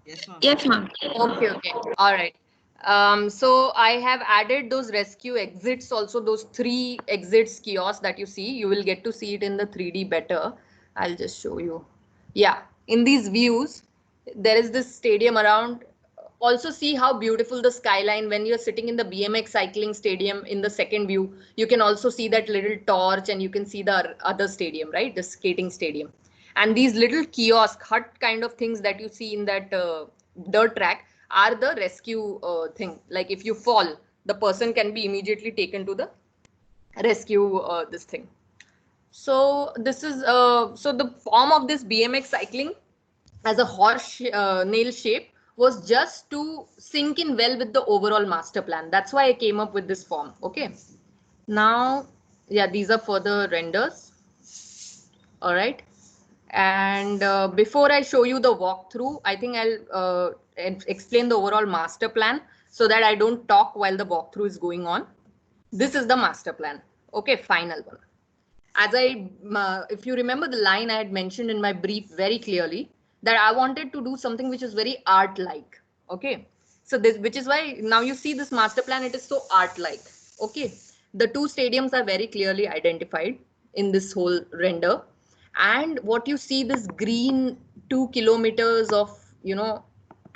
Yes, ma'am. Yes, ma'am. Okay, okay. All right. So I have added those rescue exits also, those 3 exits kiosk that you see. You will get to see it in the 3D better. I'll just show you. Yeah, in these views, there is this stadium around. Also see how beautiful the skyline when you're sitting in the BMX cycling stadium in the second view. You can also see that little torch and you can see the other stadium, right? The skating stadium. And these little kiosk hut kind of things that you see in that dirt track are the rescue thing. Like if you fall, the person can be immediately taken to the rescue this thing. So this is so the form of this BMX cycling as a horse nail shape was just to sync in well with the overall master plan. That's why I came up with this form. Okay. Now, yeah, these are for the renders. All right. And before I show you the walkthrough, I think I'll explain the overall master plan so that I don't talk while the walkthrough is going on. This is the master plan. Okay, final one. As if you remember the line I had mentioned in my brief very clearly, that I wanted to do something which is very art-like. Okay, so this, which is why now you see this master plan, it is so art-like. Okay, the 2 stadiums are very clearly identified in this whole render. And what you see, this green 2 kilometers of, you know,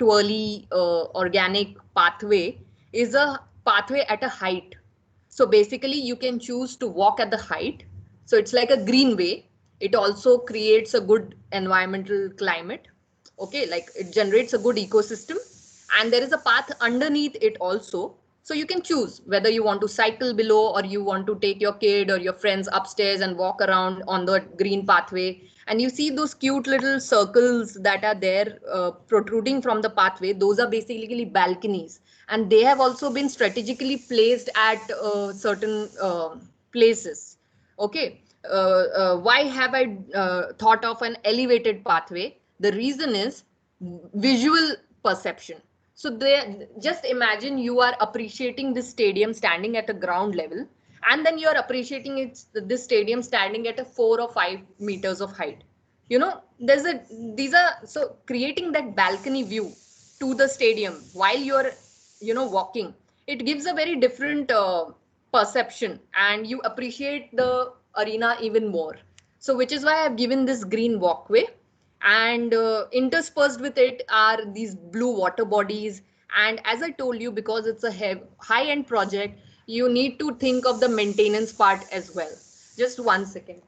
twirly organic pathway is a pathway at a height. So basically you can choose to walk at the height. So it's like a greenway. It also creates a good environmental climate. Okay, like it generates a good ecosystem. And there is a path underneath it also. So you can choose whether you want to cycle below or you want to take your kid or your friends upstairs and walk around on the green pathway. And you see those cute little circles that are there protruding from the pathway. Those are basically balconies. And they have also been strategically placed at certain places. Okay. Why have I thought of an elevated pathway? The reason is visual perception. So they, just imagine you are appreciating this stadium standing at a ground level, and then you are appreciating this stadium standing at a 4 or 5 meters of height. You know, these are so creating that balcony view to the stadium while you're, you know, walking. It gives a very different perception, and you appreciate the arena even more. So which is why I've given this green walkway. And interspersed with it are these blue water bodies. And as I told you, because it's a high-end project, you need to think of the maintenance part as well. Just 1 second.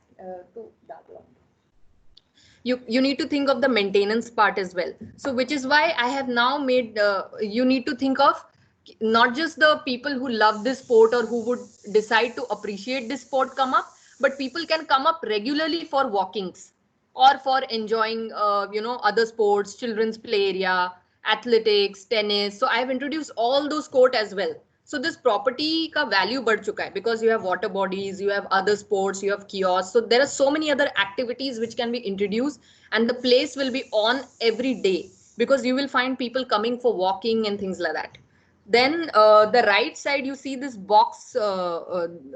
You need to think of the maintenance part as well. So which is why I have now made, you need to think of not just the people who love this sport or who would decide to appreciate this sport come up, but people can come up regularly for walkings or for enjoying, you know, other sports, children's play area, athletics, tennis. So I have introduced all those court as well. So this property ka value बढ़ चुका है because you have water bodies, you have other sports, you have kiosks. So there are so many other activities which can be introduced, and the place will be on every day because you will find people coming for walking and things like that. Then the right side, you see this box.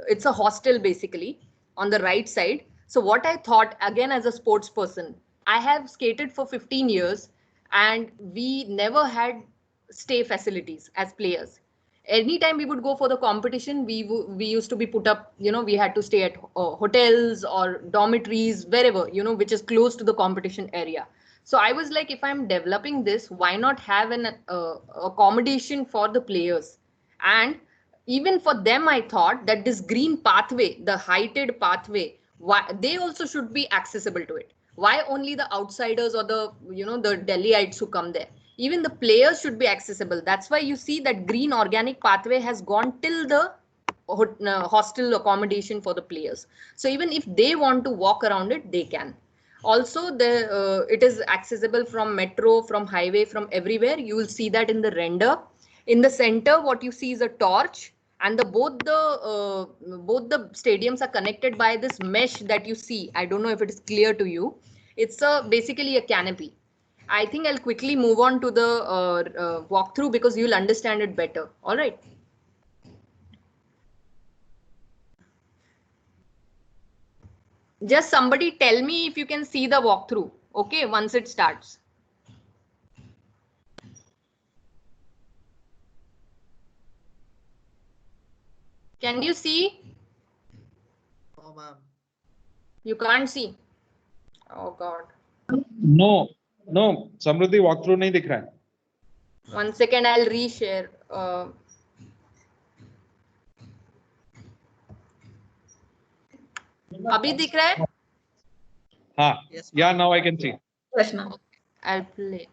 It's a hostel basically on the right side. So what I thought, again, as a sports person, I have skated for 15 years and we never had stay facilities as players. Anytime we would go for the competition, we used to be put up, you know, we had to stay at hotels or dormitories, wherever, you know, which is close to the competition area. So I was like, if I'm developing this, why not have an accommodation for the players? And even for them, I thought that this green pathway, the heighted pathway, they also should be accessible to it. Why only the outsiders or the, you know, the Delhiites who come there? Even the players should be accessible. That's why you see that green organic pathway has gone till the hostel accommodation for the players. So even if they want to walk around it, they can. Also, it is accessible from metro, from highway, from everywhere. You will see that in the render. In the center, what you see is a torch, and both the stadiums are connected by this mesh that you see. I don't know if it is clear to you. It's basically a canopy. I think I'll quickly move on to the walkthrough because you'll understand it better. All right. Just somebody tell me if you can see the walkthrough. Okay, once it starts. Can you see? No, ma'am. You can't see. Oh God. No, no, Samruddhi walkthrough नहीं दिख रहा है. 1 second, I'll reshare. अभी दिख रहा है? हाँ, Yes, yeah, ma'am. now I can see. Yes, ma'am. I'll play.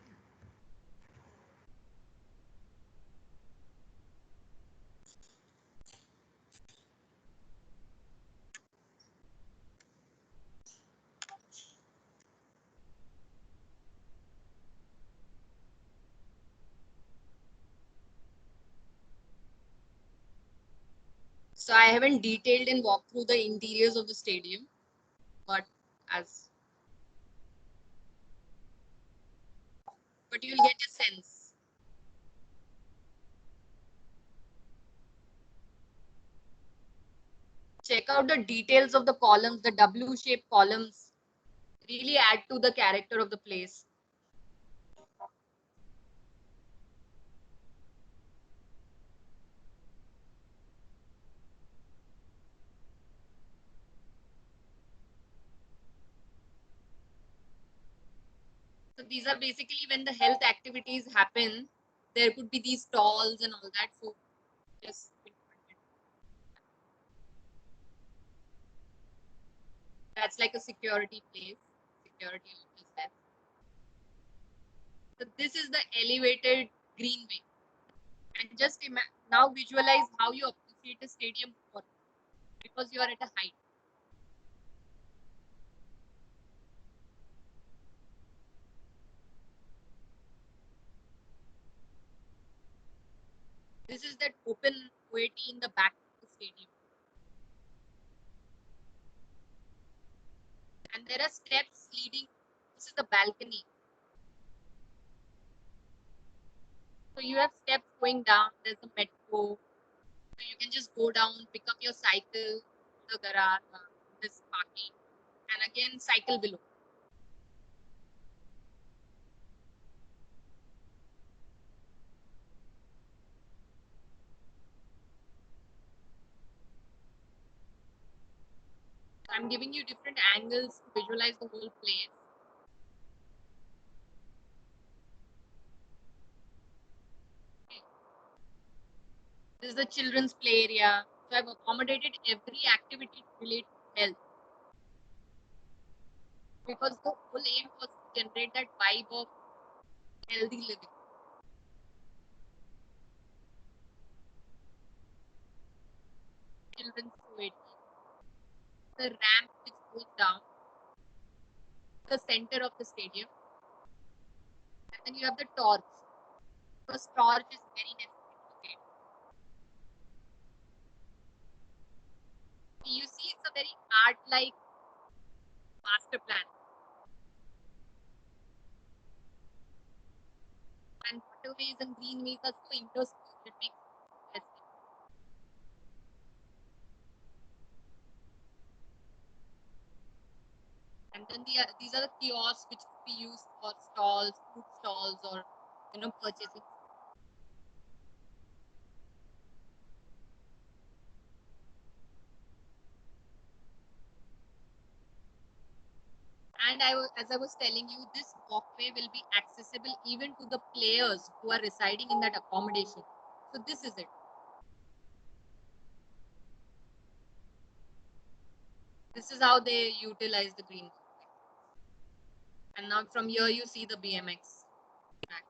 So I haven't detailed and walked through the interiors of the stadium, but you'll get a sense. Check out the details of the columns, the W-shaped columns really add to the character of the place. So these are basically when the health activities happen, there could be these stalls and all that. So just that's like a security place, security office there. So this is the elevated greenway. And just now visualize how you appreciate a stadium because you are at a height. This is that open OAT in the back of the stadium. And there are steps leading. This is the balcony. So you have steps going down. There's a metro. So you can just go down, pick up your cycle, the garage, this parking, and again cycle below. I'm giving you different angles to visualize the whole place. This is the children's play area. So I've accommodated every activity related to health. Because the whole aim was to generate that vibe of healthy living. Children's play. The ramp which goes down the center of the stadium. And then you have the torch. Because torch is very necessary. You see, it's a very art-like master plan. And waterways and greenways are so interspersed, it makes sense. And then these are the kiosks which could be used for stalls, food stalls, or purchasing. And as I was telling you, this walkway will be accessible even to the players who are residing in that accommodation. So this is it. This is how they utilize the green. And now from here you see the BMX track.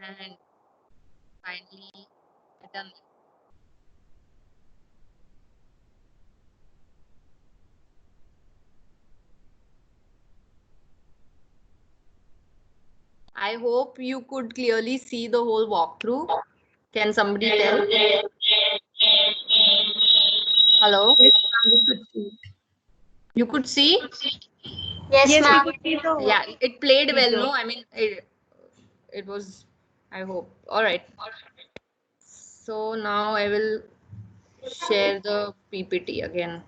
And finally done. I hope you could clearly see the whole walkthrough. Can somebody tell? Hello? You could see? Yes, we could see the Yeah, it played well, no? I mean, it was, I hope. All right. So now I will share the PPT again.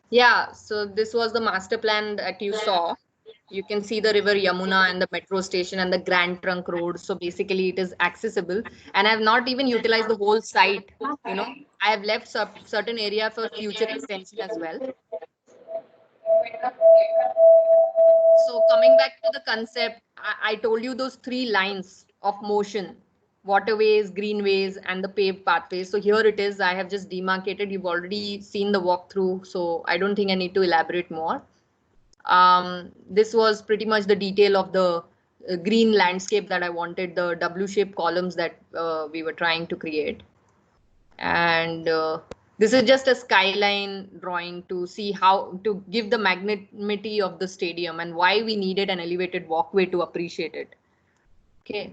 Yeah, so this was the master plan that you saw. You can see the river Yamuna and the metro station and the Grand Trunk Road. So basically it is accessible, and I have not even utilized the whole site. I have left certain area for future extension as well. So coming back to the concept, I told you those 3 lines of motion: waterways, greenways, and the paved pathways. So here it is. I have just demarcated. You've already seen the walkthrough, so I don't think I need to elaborate more. This was pretty much the detail of the green landscape that I wanted, the W-shaped columns that we were trying to create. And this is just a skyline drawing to see how to give the magnanimity of the stadium and why we needed an elevated walkway to appreciate it. Okay.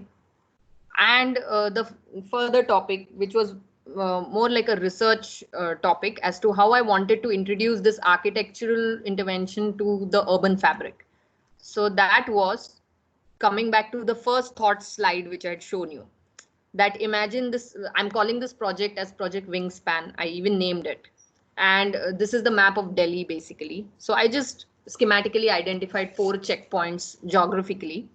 And the further topic, which was more like a research topic as to how I wanted to introduce this architectural intervention to the urban fabric. So that was coming back to the first thought slide, which I had shown you. That imagine this, I'm calling this project as Project Wingspan. I even named it. And this is the map of Delhi, basically. So I just schematically identified 4 checkpoints geographically,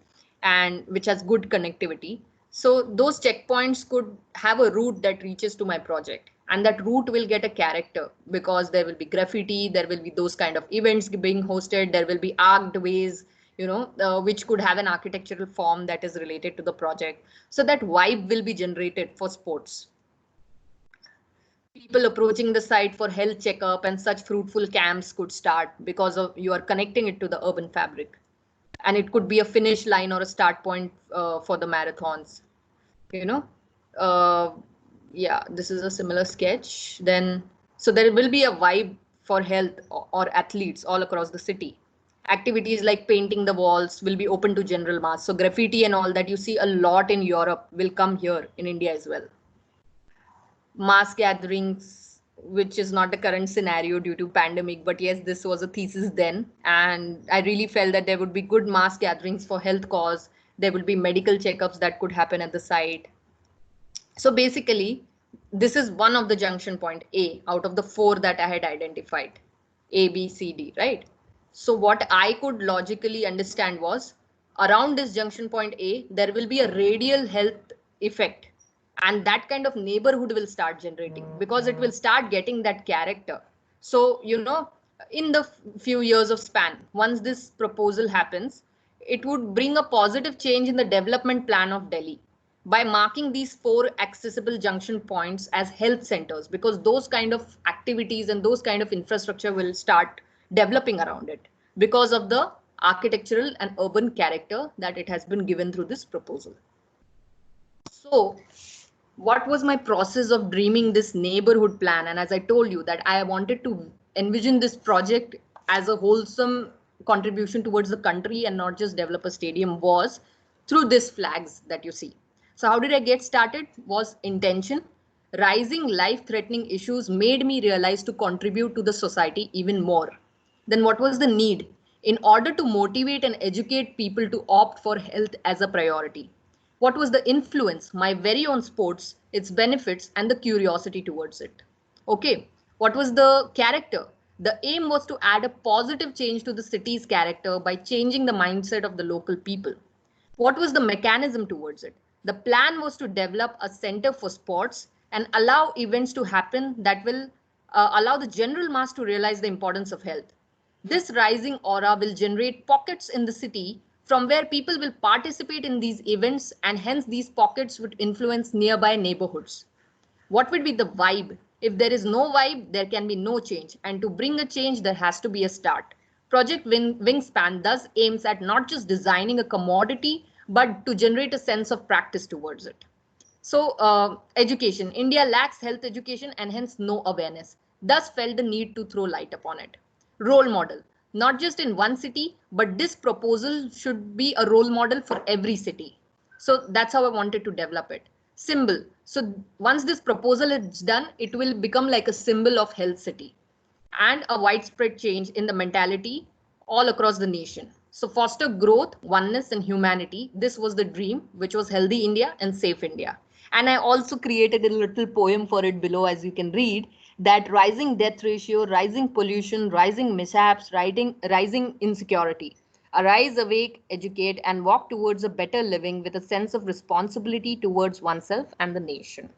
and which has good connectivity. So those checkpoints could have a route that reaches to my project, and that route will get a character because there will be graffiti, there will be those kind of events being hosted, there will be arced ways, which could have an architectural form that is related to the project. So that vibe will be generated for sports. People approaching the site for health checkup and such fruitful camps could start because of you are connecting it to the urban fabric. And it could be a finish line or a start point for the marathons. Yeah, this is a similar sketch. Then, so there will be a vibe for health or athletes all across the city. Activities like painting the walls will be open to general mass. So graffiti and all that you see a lot in Europe will come here in India as well. Mass gatherings, which is not the current scenario due to pandemic, but yes, this was a thesis then. And I really felt that there would be good mass gatherings for health cause. There will be medical checkups that could happen at the site. So basically, this is one of the junction point A out of the 4 that I had identified, A, B, C, D, right? So what I could logically understand was around this junction point A, there will be a radial health effect, and that kind of neighborhood will start generating because it will start getting that character. So, in the few years of span, once this proposal happens, it would bring a positive change in the development plan of Delhi by marking these 4 accessible junction points as health centers, because those kind of activities and those kind of infrastructure will start developing around it because of the architectural and urban character that it has been given through this proposal. So what was my process of dreaming this neighborhood plan? And as I told you that I wanted to envision this project as a wholesome contribution towards the country and not just develop a stadium, was through these flags that you see. So how did I get started? Was intention. Rising life-threatening issues made me realize to contribute to the society even more. Then what was the need? In order to motivate and educate people to opt for health as a priority. What was the influence? My very own sports, its benefits, and the curiosity towards it. Okay, what was the character? The aim was to add a positive change to the city's character by changing the mindset of the local people. What was the mechanism towards it? The plan was to develop a center for sports and allow events to happen that will allow the general mass to realize the importance of health. This rising aura will generate pockets in the city from where people will participate in these events, and hence these pockets would influence nearby neighborhoods. What would be the vibe? If there is no vibe, there can be no change. And to bring a change, there has to be a start. Project Wingspan thus aims at not just designing a commodity, but to generate a sense of practice towards it. So education. India lacks health education and hence no awareness. Thus felt the need to throw light upon it. Role model. Not just in one city, but this proposal should be a role model for every city. So that's how I wanted to develop it. Symbol. So once this proposal is done, it will become like a symbol of health city and a widespread change in the mentality all across the nation. So foster growth, oneness, and humanity. This was the dream, which was healthy India and safe India. And I also created a little poem for it below, as you can read. that rising death ratio, rising pollution, rising mishaps, rising insecurity. Arise, awake, educate, and walk towards a better living with a sense of responsibility towards oneself and the nation.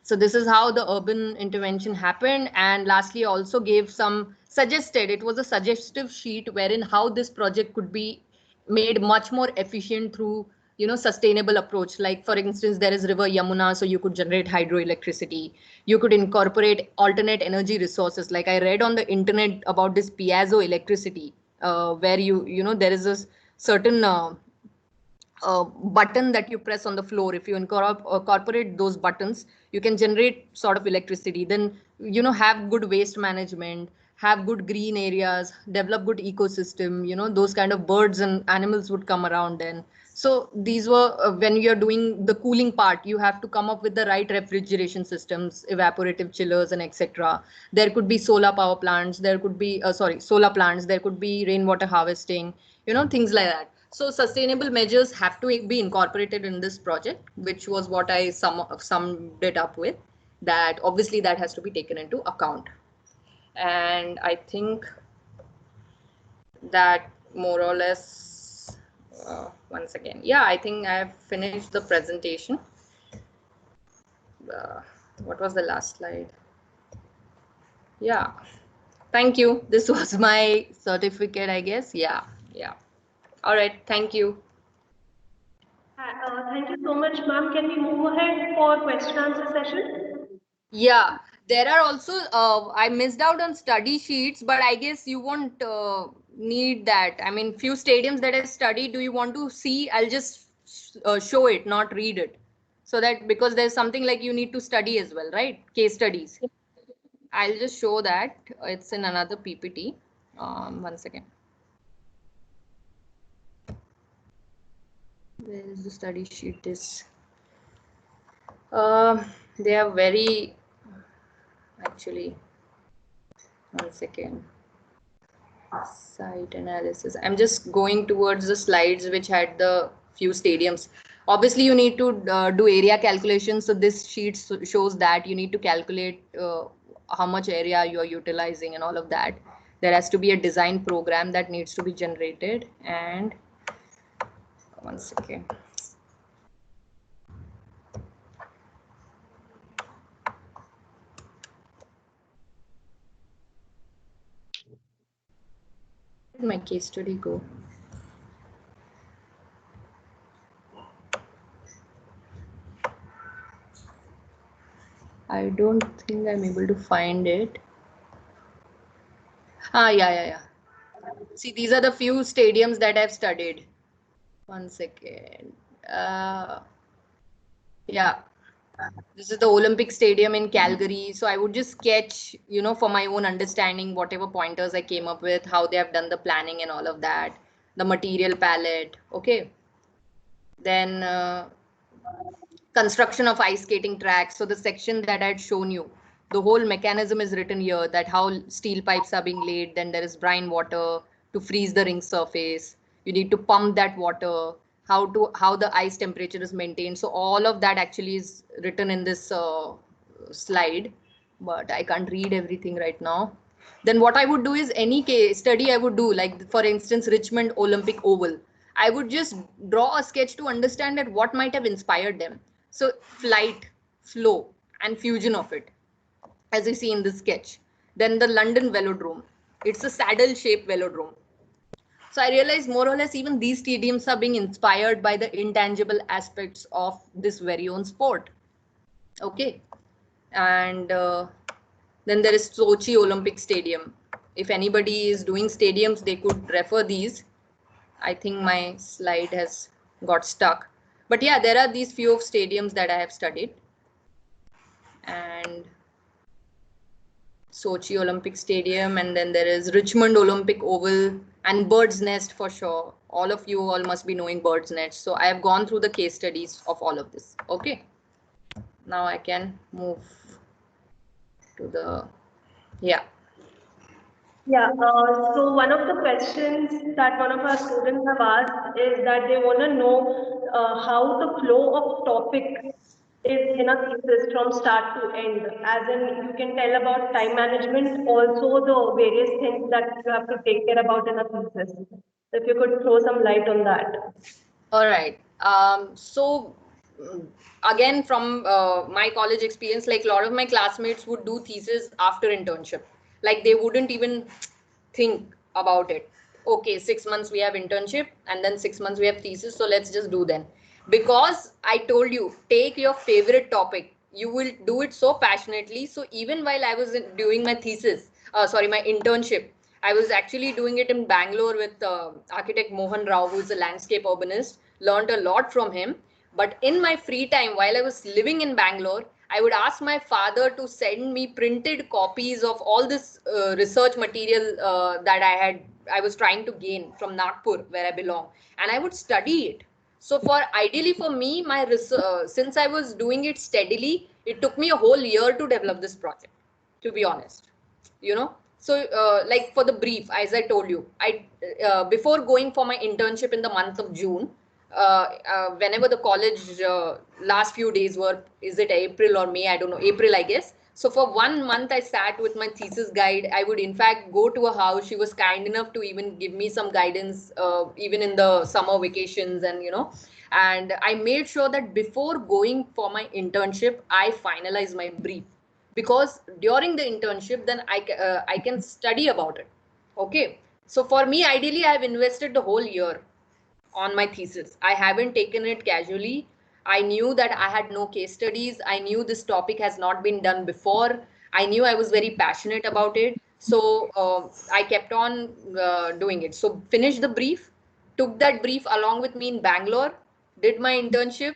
So this is how the urban intervention happened. And lastly, I also gave some it was a suggestive sheet wherein how this project could be made much more efficient through, sustainable approach. Like for instance, there is river Yamuna, so you could generate hydroelectricity. You could incorporate alternate energy resources. Like I read on the internet about this piezo electricity, where there is a certain button that you press on the floor. If you incorporate those buttons, you can generate sort of electricity. Then have good waste management, have good green areas, develop good ecosystem. Those kind of birds and animals would come around then. So these were when you're doing the cooling part, you have to come up with the right refrigeration systems, evaporative chillers, and etc. There could be solar power plants. There could be solar plants. There could be rainwater harvesting. Things like that. So sustainable measures have to be incorporated in this project, which was what I summed it up with. That obviously that has to be taken into account. And I think that more or less, once again, yeah, I think I've finished the presentation. What was the last slide? Yeah, thank you. This was my certificate, I guess. Yeah. All right, thank you. Thank you so much, ma'am. Can we move ahead for question answer session? Yeah, there are also, I missed out on study sheets, but I guess you won't need that. I mean, few stadiums that I studied, do you want to see? I'll just show it, not read it. So that, because there's something like you need to study as well, right? Case studies. I'll just show that. It's in another PPT. 1 second. Where is the study sheet? They are very, actually, 1 second. Site analysis. I'm just going towards the slides which had the few stadiums. Obviously, you need to do area calculations. So this sheet shows that you need to calculate how much area you are utilizing and all of that. There has to be a design program that needs to be generated. And 1 second. Where did my case study go? I don't think I'm able to find it. Yeah. See, these are the few stadiums that I've studied. 1 second. Yeah. This is the Olympic Stadium in Calgary. So I would just sketch, for my own understanding, whatever pointers I came up with, how they have done the planning and all of that, the material palette. Okay. Then construction of ice skating tracks. So the section that I had shown you, the whole mechanism is written here, that how steel pipes are being laid. Then there is brine water to freeze the ring surface. You need to pump that water, how the ice temperature is maintained. So all of that actually is written in this slide, but I can't read everything right now. Then what I would do is any case study I would do, like for instance, Richmond Olympic Oval. I would just draw a sketch to understand that what might have inspired them. So flight, flow, and fusion of it, as you see in this sketch. Then the London Velodrome. It's a saddle-shaped velodrome. So I realized more or less even these stadiums are being inspired by the intangible aspects of this very own sport. Okay. And then there is Sochi Olympic Stadium. If anybody is doing stadiums, they could refer these. I think my slide has got stuck. But yeah, there are these few of stadiums that I have studied. And Sochi Olympic Stadium, and then there is Richmond Olympic Oval and Bird's Nest for sure. All of you all must be knowing Bird's Nest. So I have gone through the case studies of all of this. Okay. Now I can move to the, yeah. Yeah, so one of the questions that one of our students have asked is that they want to know how the flow of topic is in a thesis from start to end, as in you can tell about time management, also the various things that you have to take care about in a thesis. If you could throw some light on that. All right. Again, from my college experience, like a lot of my classmates would do thesis after internship. Like they wouldn't even think about it. Okay, 6 months we have internship and then 6 months we have thesis. So let's just do then. Because I told you, take your favorite topic. You will do it so passionately. So even while I was doing my thesis, my internship, I was actually doing it in Bangalore with architect Mohan Rao, who is a landscape urbanist. Learned a lot from him. But in my free time, while I was living in Bangalore, I would ask my father to send me printed copies of all this research material that I was trying to gain from Nagpur, where I belong, and I would study it. So ideally for me, my research, since I was doing it steadily, it took me a whole year to develop this project, to be honest, you know. So like for the brief, as I told you, I before going for my internship in the month of June, whenever the college last few days were, is it April or May, I don't know, April I guess. So for 1 month I sat with my thesis guide. I would in fact go to a house. She was kind enough to even give me some guidance even in the summer vacations, and you know, and I made sure that before going for my internship I finalized my brief, because during the internship then I can study about it. Okay, so for me, ideally I have invested the whole year on my thesis. I haven't taken it casually. I knew that I had no case studies. I knew this topic has not been done before. I knew I was very passionate about it. So I kept on doing it. So finished the brief, took that brief along with me in Bangalore, did my internship.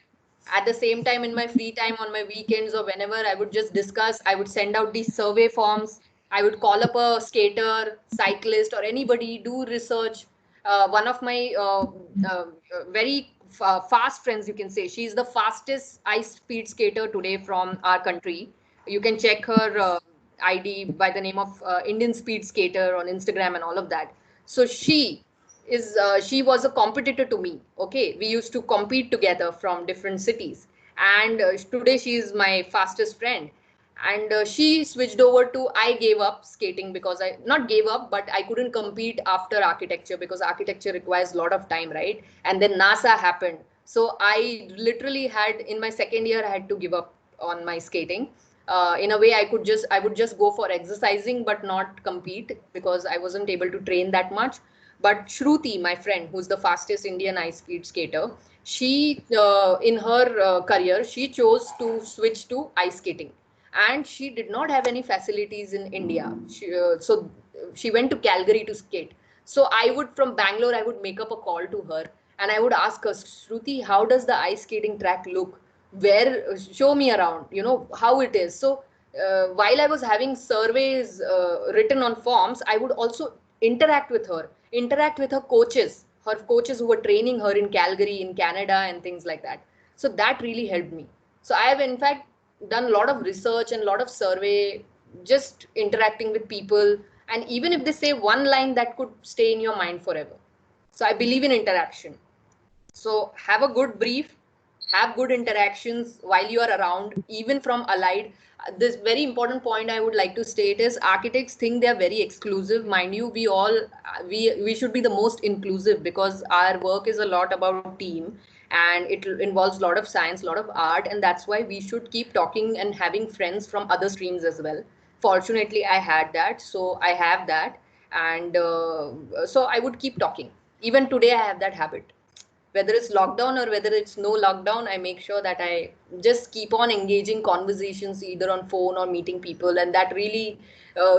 At the same time, in my free time on my weekends or whenever, I would just discuss, I would send out these survey forms. I would call up a skater, cyclist, or anybody, do research. One of my very fast friends, you can say, she's the fastest ice speed skater today from our country. You can check her ID by the name of Indian Speed Skater on Instagram and all of that. So she was a competitor to me. Okay, we used to compete together from different cities, and today she is my fastest friend. And she switched over to, I gave up skating because I not gave up, but I couldn't compete after architecture, because architecture requires a lot of time, right? And then NASA happened, so I literally had, in my second year I had to give up on my skating. In a way, I would just go for exercising but not compete, because I wasn't able to train that much. But Shruti, my friend, who's the fastest Indian ice speed skater, she in her career she chose to switch to ice skating, and she did not have any facilities in India. So she went to Calgary to skate. So I would, from Bangalore, I would make up a call to her and I would ask her, Shruti, how does the ice skating track look? Where, show me around, you know, how it is. So while I was having surveys written on forms, I would also interact with her coaches who were training her in Calgary, in Canada, and things like that. So that really helped me. So I have, in fact, done a lot of research and a lot of survey, just interacting with people. And even if they say one line, that could stay in your mind forever. So I believe in interaction. So have a good brief, have good interactions while you are around, even from allied. This very important point I would like to state is, architects think they are very exclusive. Mind you, we should be the most inclusive, because our work is a lot about team, and it involves a lot of science, a lot of art, and that's why we should keep talking and having friends from other streams as well. Fortunately, I had that, so I have that, and so I would keep talking. Even today, I have that habit. Whether it's lockdown or whether it's no lockdown, I make sure that I just keep on engaging conversations either on phone or meeting people, and that really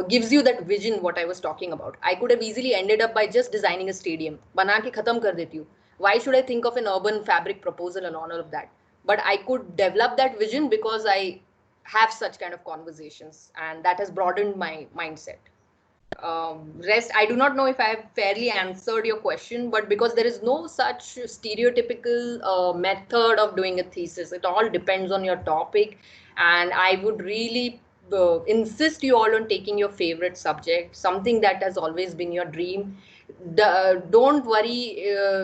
gives you that vision what I was talking about. I could have easily ended up by just designing a stadium, bana ke khatam kar deti hu. Why should I think of an urban fabric proposal and all of that? But I could develop that vision because I have such kind of conversations, and that has broadened my mindset. Rest, I do not know if I have fairly answered your question, but because there is no such stereotypical method of doing a thesis, it all depends on your topic. And I would really insist you all on taking your favorite subject, something that has always been your dream. Don't worry,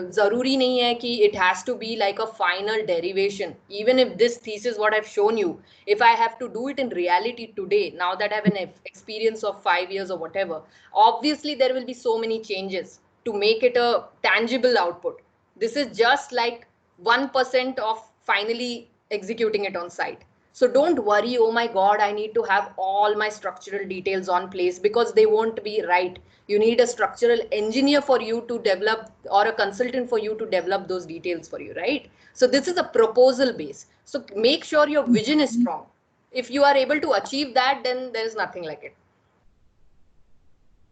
zaruri nahi hai ki it has to be like a final derivation. Even if this thesis, what I've shown you, if I have to do it in reality today, now that I have an experience of 5 years or whatever, obviously there will be so many changes to make it a tangible output. This is just like 1% of finally executing it on site. So don't worry, oh my God, I need to have all my structural details on place, because they won't be right. You need a structural engineer for you to develop, or a consultant for you to develop those details for you, right? So this is a proposal base. So make sure your vision is strong. If you are able to achieve that, then there is nothing like it.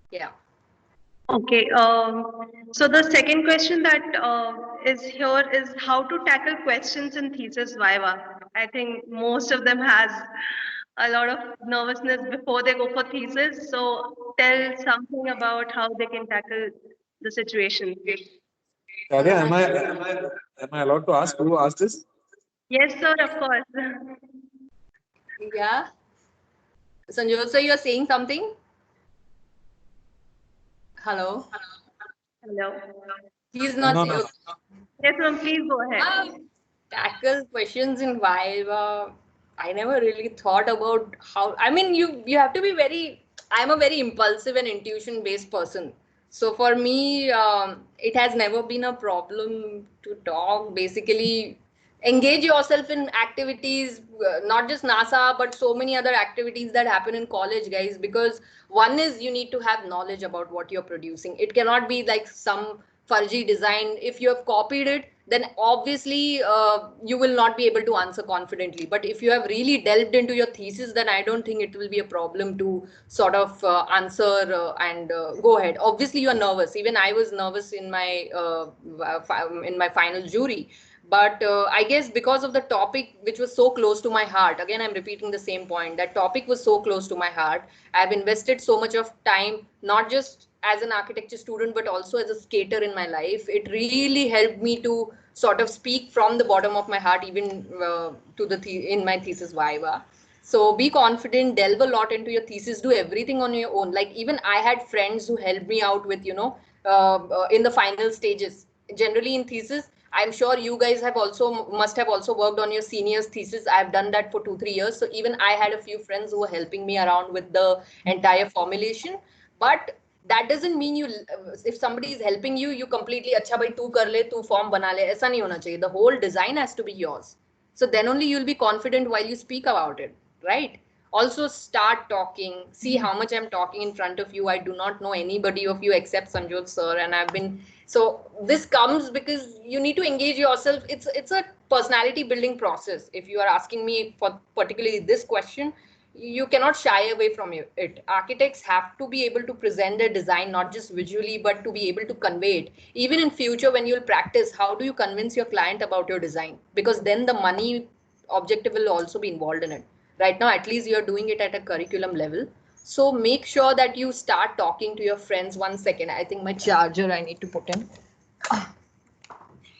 Yeah. Okay, so the second question that is here is how to tackle questions in thesis viva. I think most of them has a lot of nervousness before they go for thesis. So tell something about how they can tackle the situation. Kadia, am I allowed to ask who asked this? Yes, sir, of course. Yeah. Sanjay, so you're saying something? Hello? Hello. He's not. No, no. Yes, ma'am, please go ahead. Tackle questions in Viva. I never really thought about how. I mean, you have to be very. I'm a very impulsive and intuition based person. So for me, it has never been a problem to talk. Basically, engage yourself in activities, not just NASA, but so many other activities that happen in college, guys. Because one is you need to have knowledge about what you're producing. It cannot be like some fudgy design. If you have copied it, then obviously you will not be able to answer confidently. But if you have really delved into your thesis, then I don't think it will be a problem to sort of answer and go ahead. Obviously, you are nervous. Even I was nervous in my final jury. But I guess because of the topic, which was so close to my heart, again, I'm repeating the same point, that topic was so close to my heart. I've invested so much of time, not just as an architecture student, but also as a skater in my life. It really helped me to sort of speak from the bottom of my heart, even in my thesis viva. So be confident, delve a lot into your thesis, do everything on your own. Like even I had friends who helped me out with, in the final stages. Generally in thesis, I'm sure you guys must have also worked on your seniors thesis. I've done that for 2-3 years. So even I had a few friends who were helping me around with the entire formulation. But that doesn't mean if somebody is helping you, you completely अच्छा भाई तू कर ले, तू form बना ले, ऐसा नहीं होना चाहिए. The whole design has to be yours. So then only you'll be confident while you speak about it, right? Also start talking, see how much I'm talking in front of you. I do not know anybody of you except Sanjot sir, and I've been, so this comes because you need to engage yourself. It's a personality building process. If you are asking me for particularly this question, you cannot shy away from it. Architects have to be able to present their design not just visually, but to be able to convey it. Even in future when you'll practice, how do you convince your client about your design? Because then the money objective will also be involved in it. Right now, at least you're doing it at a curriculum level. So make sure that you start talking to your friends. 1 second, I think my charger I need to put in.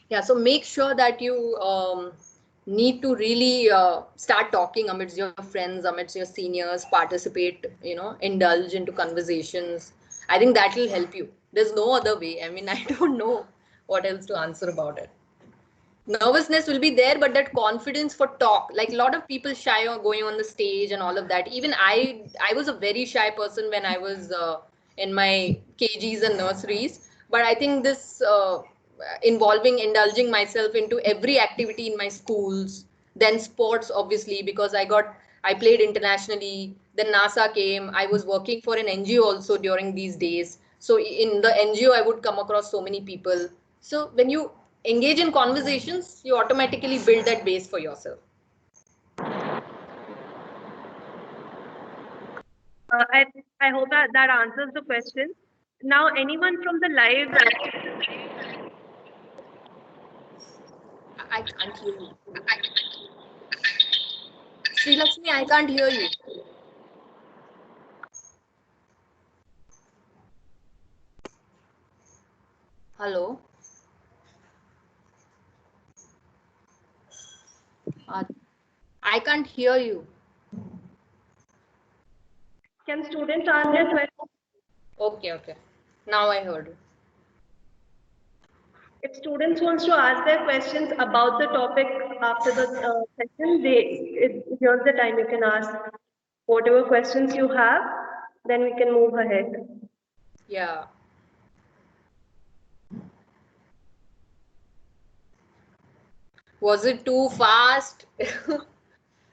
Yeah, so make sure that you need to really start talking amidst your friends, amidst your seniors, participate, indulge into conversations. I think that will help you. There's no other way. I mean, I don't know what else to answer about it. Nervousness will be there, but that confidence for talk, like a lot of people shy on going on the stage and all of that. Even I was a very shy person when I was in my KGs and nurseries. But I think this involving indulging myself into every activity in my schools, then sports, obviously, because I played internationally. Then NASA came. I was working for an NGO also during these days. So in the NGO, I would come across so many people. So when you engage in conversations, you automatically build that base for yourself. I hope that answers the question. Now, anyone from the live? I can't hear you. Sri Lakshmi, I can't hear you. Hello. I can't hear you. Can students ask their questions? Okay, okay. Now I heard you. If students wants to ask their questions about the topic after the session, here's the time you can ask whatever questions you have, then we can move ahead. Yeah. Was it too fast?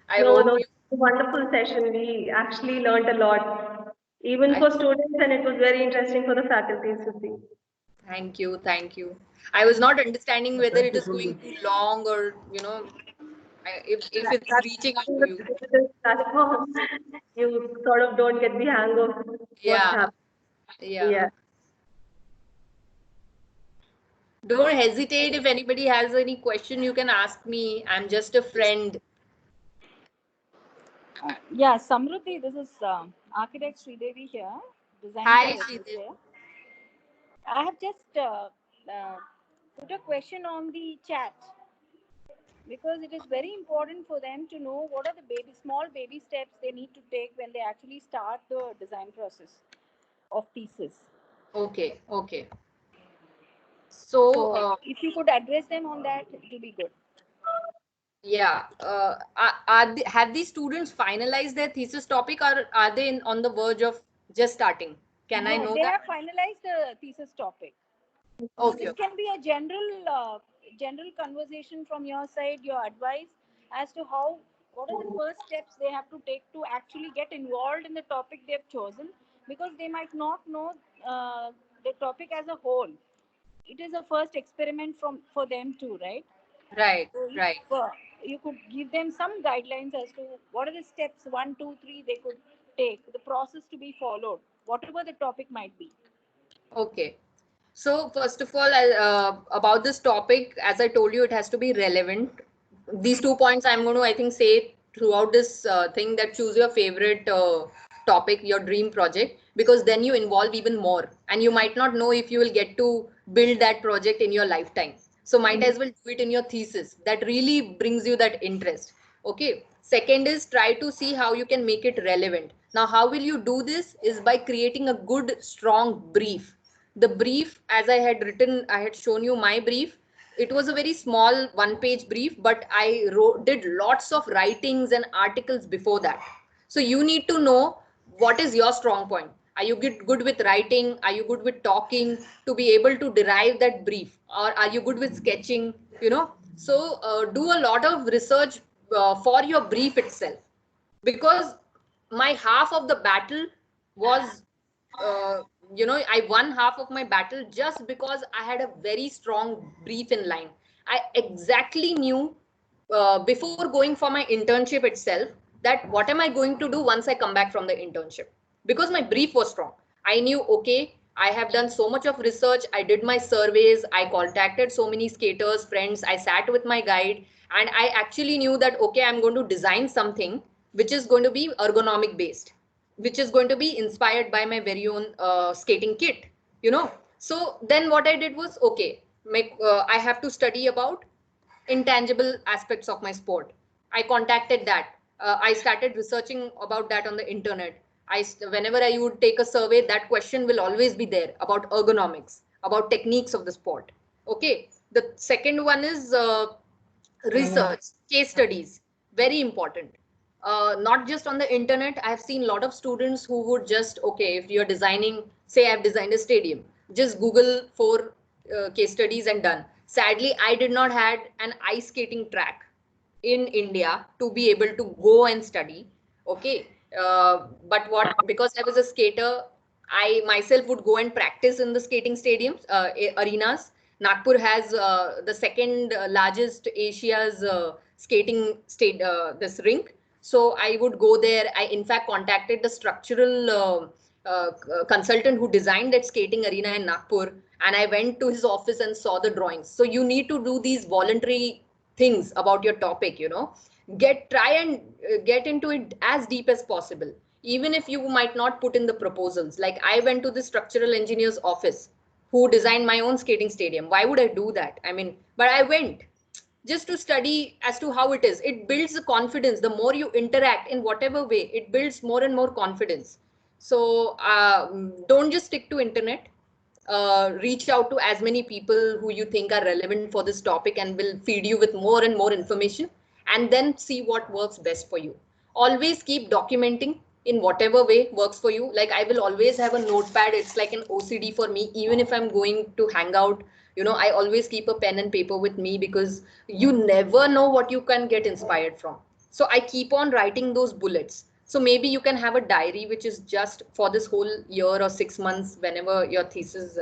I No, hope no, you. it's a wonderful session. We actually learned a lot, even I- for students, and it was very interesting for the faculties to see. Thank you, thank you. I was not understanding whether it is going too long or, if it's That's reaching out the to you. digital platform. You sort of don't get the hang of what's Yeah, happening. yeah. Yeah. Don't hesitate if anybody has any question, you can ask me. I'm just a friend. Yeah, Samruddhi, this is architect Sridevi here, design Hi, for Sridhar. here. I have just put a question on the chat because it is very important for them to know what are the small baby steps they need to take when they actually start the design process of thesis. Okay, okay. So, So if you could address them on that, it will be good. yeah, have these students finalized their thesis topic, or are they on the verge of just starting? Can I No, know they that? have finalized the thesis topic. Okay, This can be a general conversation from your side, your advice as to what are the first steps they have to take to actually get involved in the topic they've chosen, because they might not know the topic as a whole. It is a first experiment for them too, right? right, So if right. you could give them some guidelines as to what are the steps 1, 2, 3 they could take, the process to be followed, whatever the topic might be. Okay. So first of all, about this topic, as I told you, it has to be relevant. These 2 points I'm going to, I think, say throughout this thing, that choose your favorite topic, your dream project, because then you involve even more, and you might not know if you will get to build that project in your lifetime. So might as well do it in your thesis. That really brings you that interest. Okay. Second is try to see how you can make it relevant. Now, how will you do this is by creating a good, strong brief. The brief, as I had written, I had shown you my brief. It was a very small 1 page brief, but I did lots of writings and articles before that. So you need to know what is your strong point. Are you good with writing? Are you good with talking to be able to derive that brief? Or are you good with sketching? So do a lot of research for your brief itself, because my half of the battle was uh, I won half of my battle just because I had a very strong brief in line. I exactly knew before going for my internship itself that what am I going to do once I come back from the internship, because my brief was strong. I knew, okay, I have done so much of research, I did my surveys, I contacted so many skaters friends, I sat with my guide, and I actually knew that, okay, I'm going to design something which is going to be ergonomic based, which is going to be inspired by my very own skating kit. So then what I did was, okay, I have to study about intangible aspects of my sport. I contacted that. I started researching about that on the internet. Whenever I would take a survey, that question will always be there about ergonomics, about techniques of the sport. Okay. The second one is research, case studies, very important. Not just on the internet. I've seen a lot of students who would just, okay, if you're designing, say I've designed a stadium, just Google for case studies and done. Sadly, I did not had an ice skating track in India to be able to go and study. Okay. But because I was a skater, I myself would go and practice in the skating stadiums, arenas. Nagpur has the second largest Asia's skating this rink. So I would go there. I in fact contacted the structural consultant who designed that skating arena in Nagpur, and I went to his office and saw the drawings. So you need to do these voluntary things about your topic. Try and get into it as deep as possible, even if you might not put in the proposals. Like I went to the structural engineer's office who designed my own skating stadium. Why would I do that? I mean, but I went just to study as to how it is. It builds the confidence. The more you interact in whatever way, it builds more and more confidence. So don't just stick to internet. Reach out to as many people who you think are relevant for this topic and will feed you with more and more information, and then see what works best for you. Always keep documenting in whatever way works for you. Like I will always have a notepad. It's like an OCD for me. Even if I'm going to hang out, I always keep a pen and paper with me, because you never know what you can get inspired from. So I keep on writing those bullets. So maybe you can have a diary which is just for this whole year or 6 months, whenever your thesis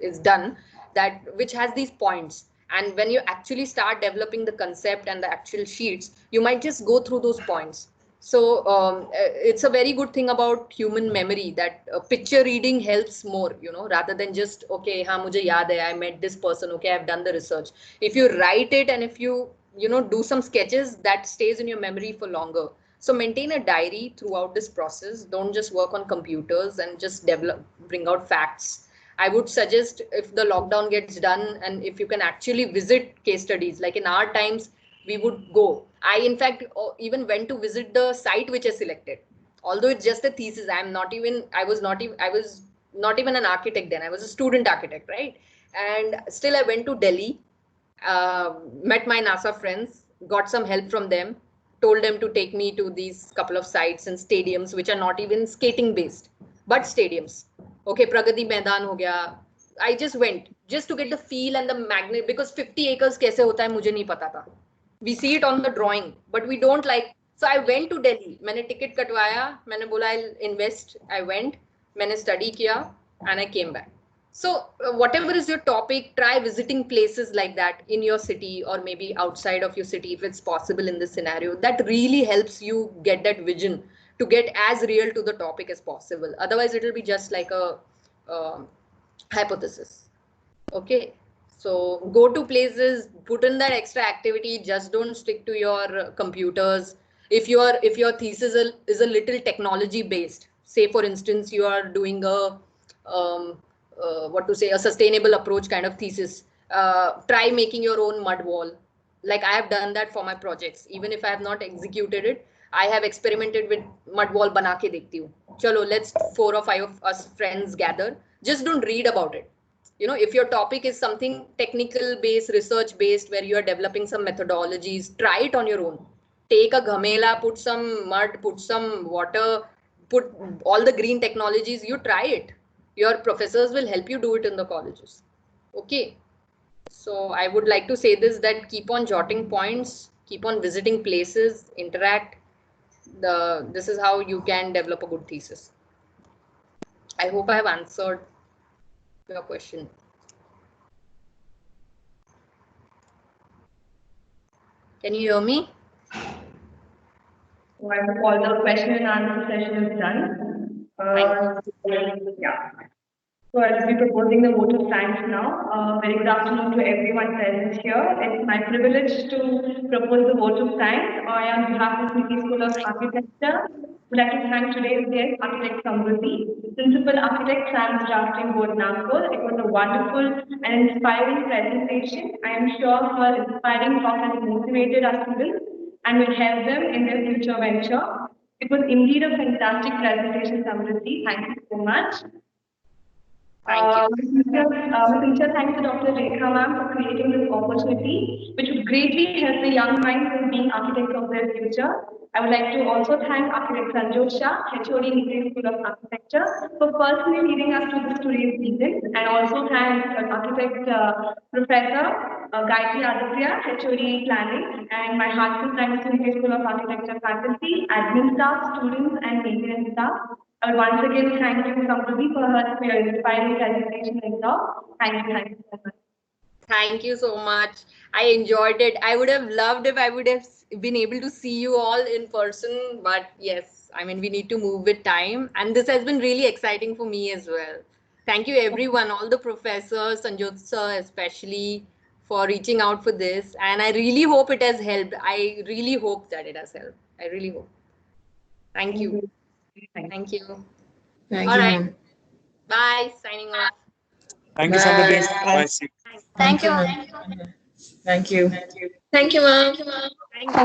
is done, that which has these points. And when you actually start developing the concept and the actual sheets, you might just go through those points. So it's a very good thing about human memory, that picture reading helps more, rather than just, okay, haan, mujhe yaad hai, I met this person, okay, I've done the research. If you write it and if you, do some sketches, that stays in your memory for longer. So maintain a diary throughout this process. Don't just work on computers and just bring out facts. I would suggest, if the lockdown gets done and if you can actually visit case studies, like in our times, we would go. I, in fact, even went to visit the site which is selected. Although it's just a thesis, I was not even an architect then. I was a student architect, right? And still I went to Delhi, met my NASA friends, got some help from them, told them to take me to these couple of sites and stadiums which are not even skating based, but stadiums. Okay, Pragati Maidan ho gaya. I just went just to get the feel and the magnet, because 50 acres kaise hota hai mujhe nahi pata tha. We see it on the drawing, but we don't like. So I went to Delhi. मैंने ticket कटवाया. मैंने बोला I'll invest. I went. मैंने study किया and I came back. So whatever is your topic, try visiting places like that in your city or maybe outside of your city if it's possible in this scenario. That really helps you get that vision to get as real to the topic as possible. Otherwise, it will be just like a hypothesis. Okay. So go to places, put in that extra activity. Just don't stick to your computers. If your thesis is a little technology based, say for instance you are doing a a sustainable approach kind of thesis, try making your own mud wall. Like I have done that for my projects. Even if I have not executed it, I have experimented with mud wall bana ke dekhti hu. Chalo, let's 4 or 5 of us friends gather. Just don't read about it. If your topic is something technical based, research based, where you are developing some methodologies, try it on your own. Take a ghamela, put some mud, put some water, put all the green technologies, you try it. Your professors will help you do it in the colleges. Okay. So I would like to say this, that keep on jotting points, keep on visiting places, interact. This is how you can develop a good thesis. I hope I have answered your question. Can you hear me? So I hope all the question and answer session is done. Yeah. So I'll be proposing the vote of thanks now. Very good afternoon to everyone present here. It's my privilege to propose the vote of thanks. I, on behalf of City School of Architecture, would like to thank today's guest, Architect Samruddhi, Principal Architect, SAMS Drafting Board, Nagpur. It was a wonderful and inspiring presentation. I am sure her inspiring talk has motivated our students and will help them in their future venture. It was indeed a fantastic presentation, Samruddhi. Thank you so much. Sincere thanks to Dr. Rekha ma'am for creating this opportunity, which would greatly help the young minds in being architects of their future. I would like to also thank Architect Sanjot Shah, HOD Nitay School of Architecture, for personally leading us to this today's event, and also thank Architect Professor Gayatri Aditya, HOD Planning, and my heartfelt thanks to Nitay School of Architecture faculty, admin staff, students, and maintenance staff. I would once again thank you, Samruddhi, for your inspiring presentation and talk. Thank you so much. Thank you so much. I enjoyed it. I would have loved if I would have been able to see you all in person, but yes, I mean, we need to move with time. And this has been really exciting for me as well. Thank you, everyone, all the professors, Sanjot sir especially, for reaching out for this. And I really hope it has helped. I really hope that it has helped. I really hope. Thank you. Thank you. Thank All you, right. ma'am. Bye. Signing off. Thank you, Samruddhi. Bye. Thank you. Thank you. Thank you, ma'am. Thank you.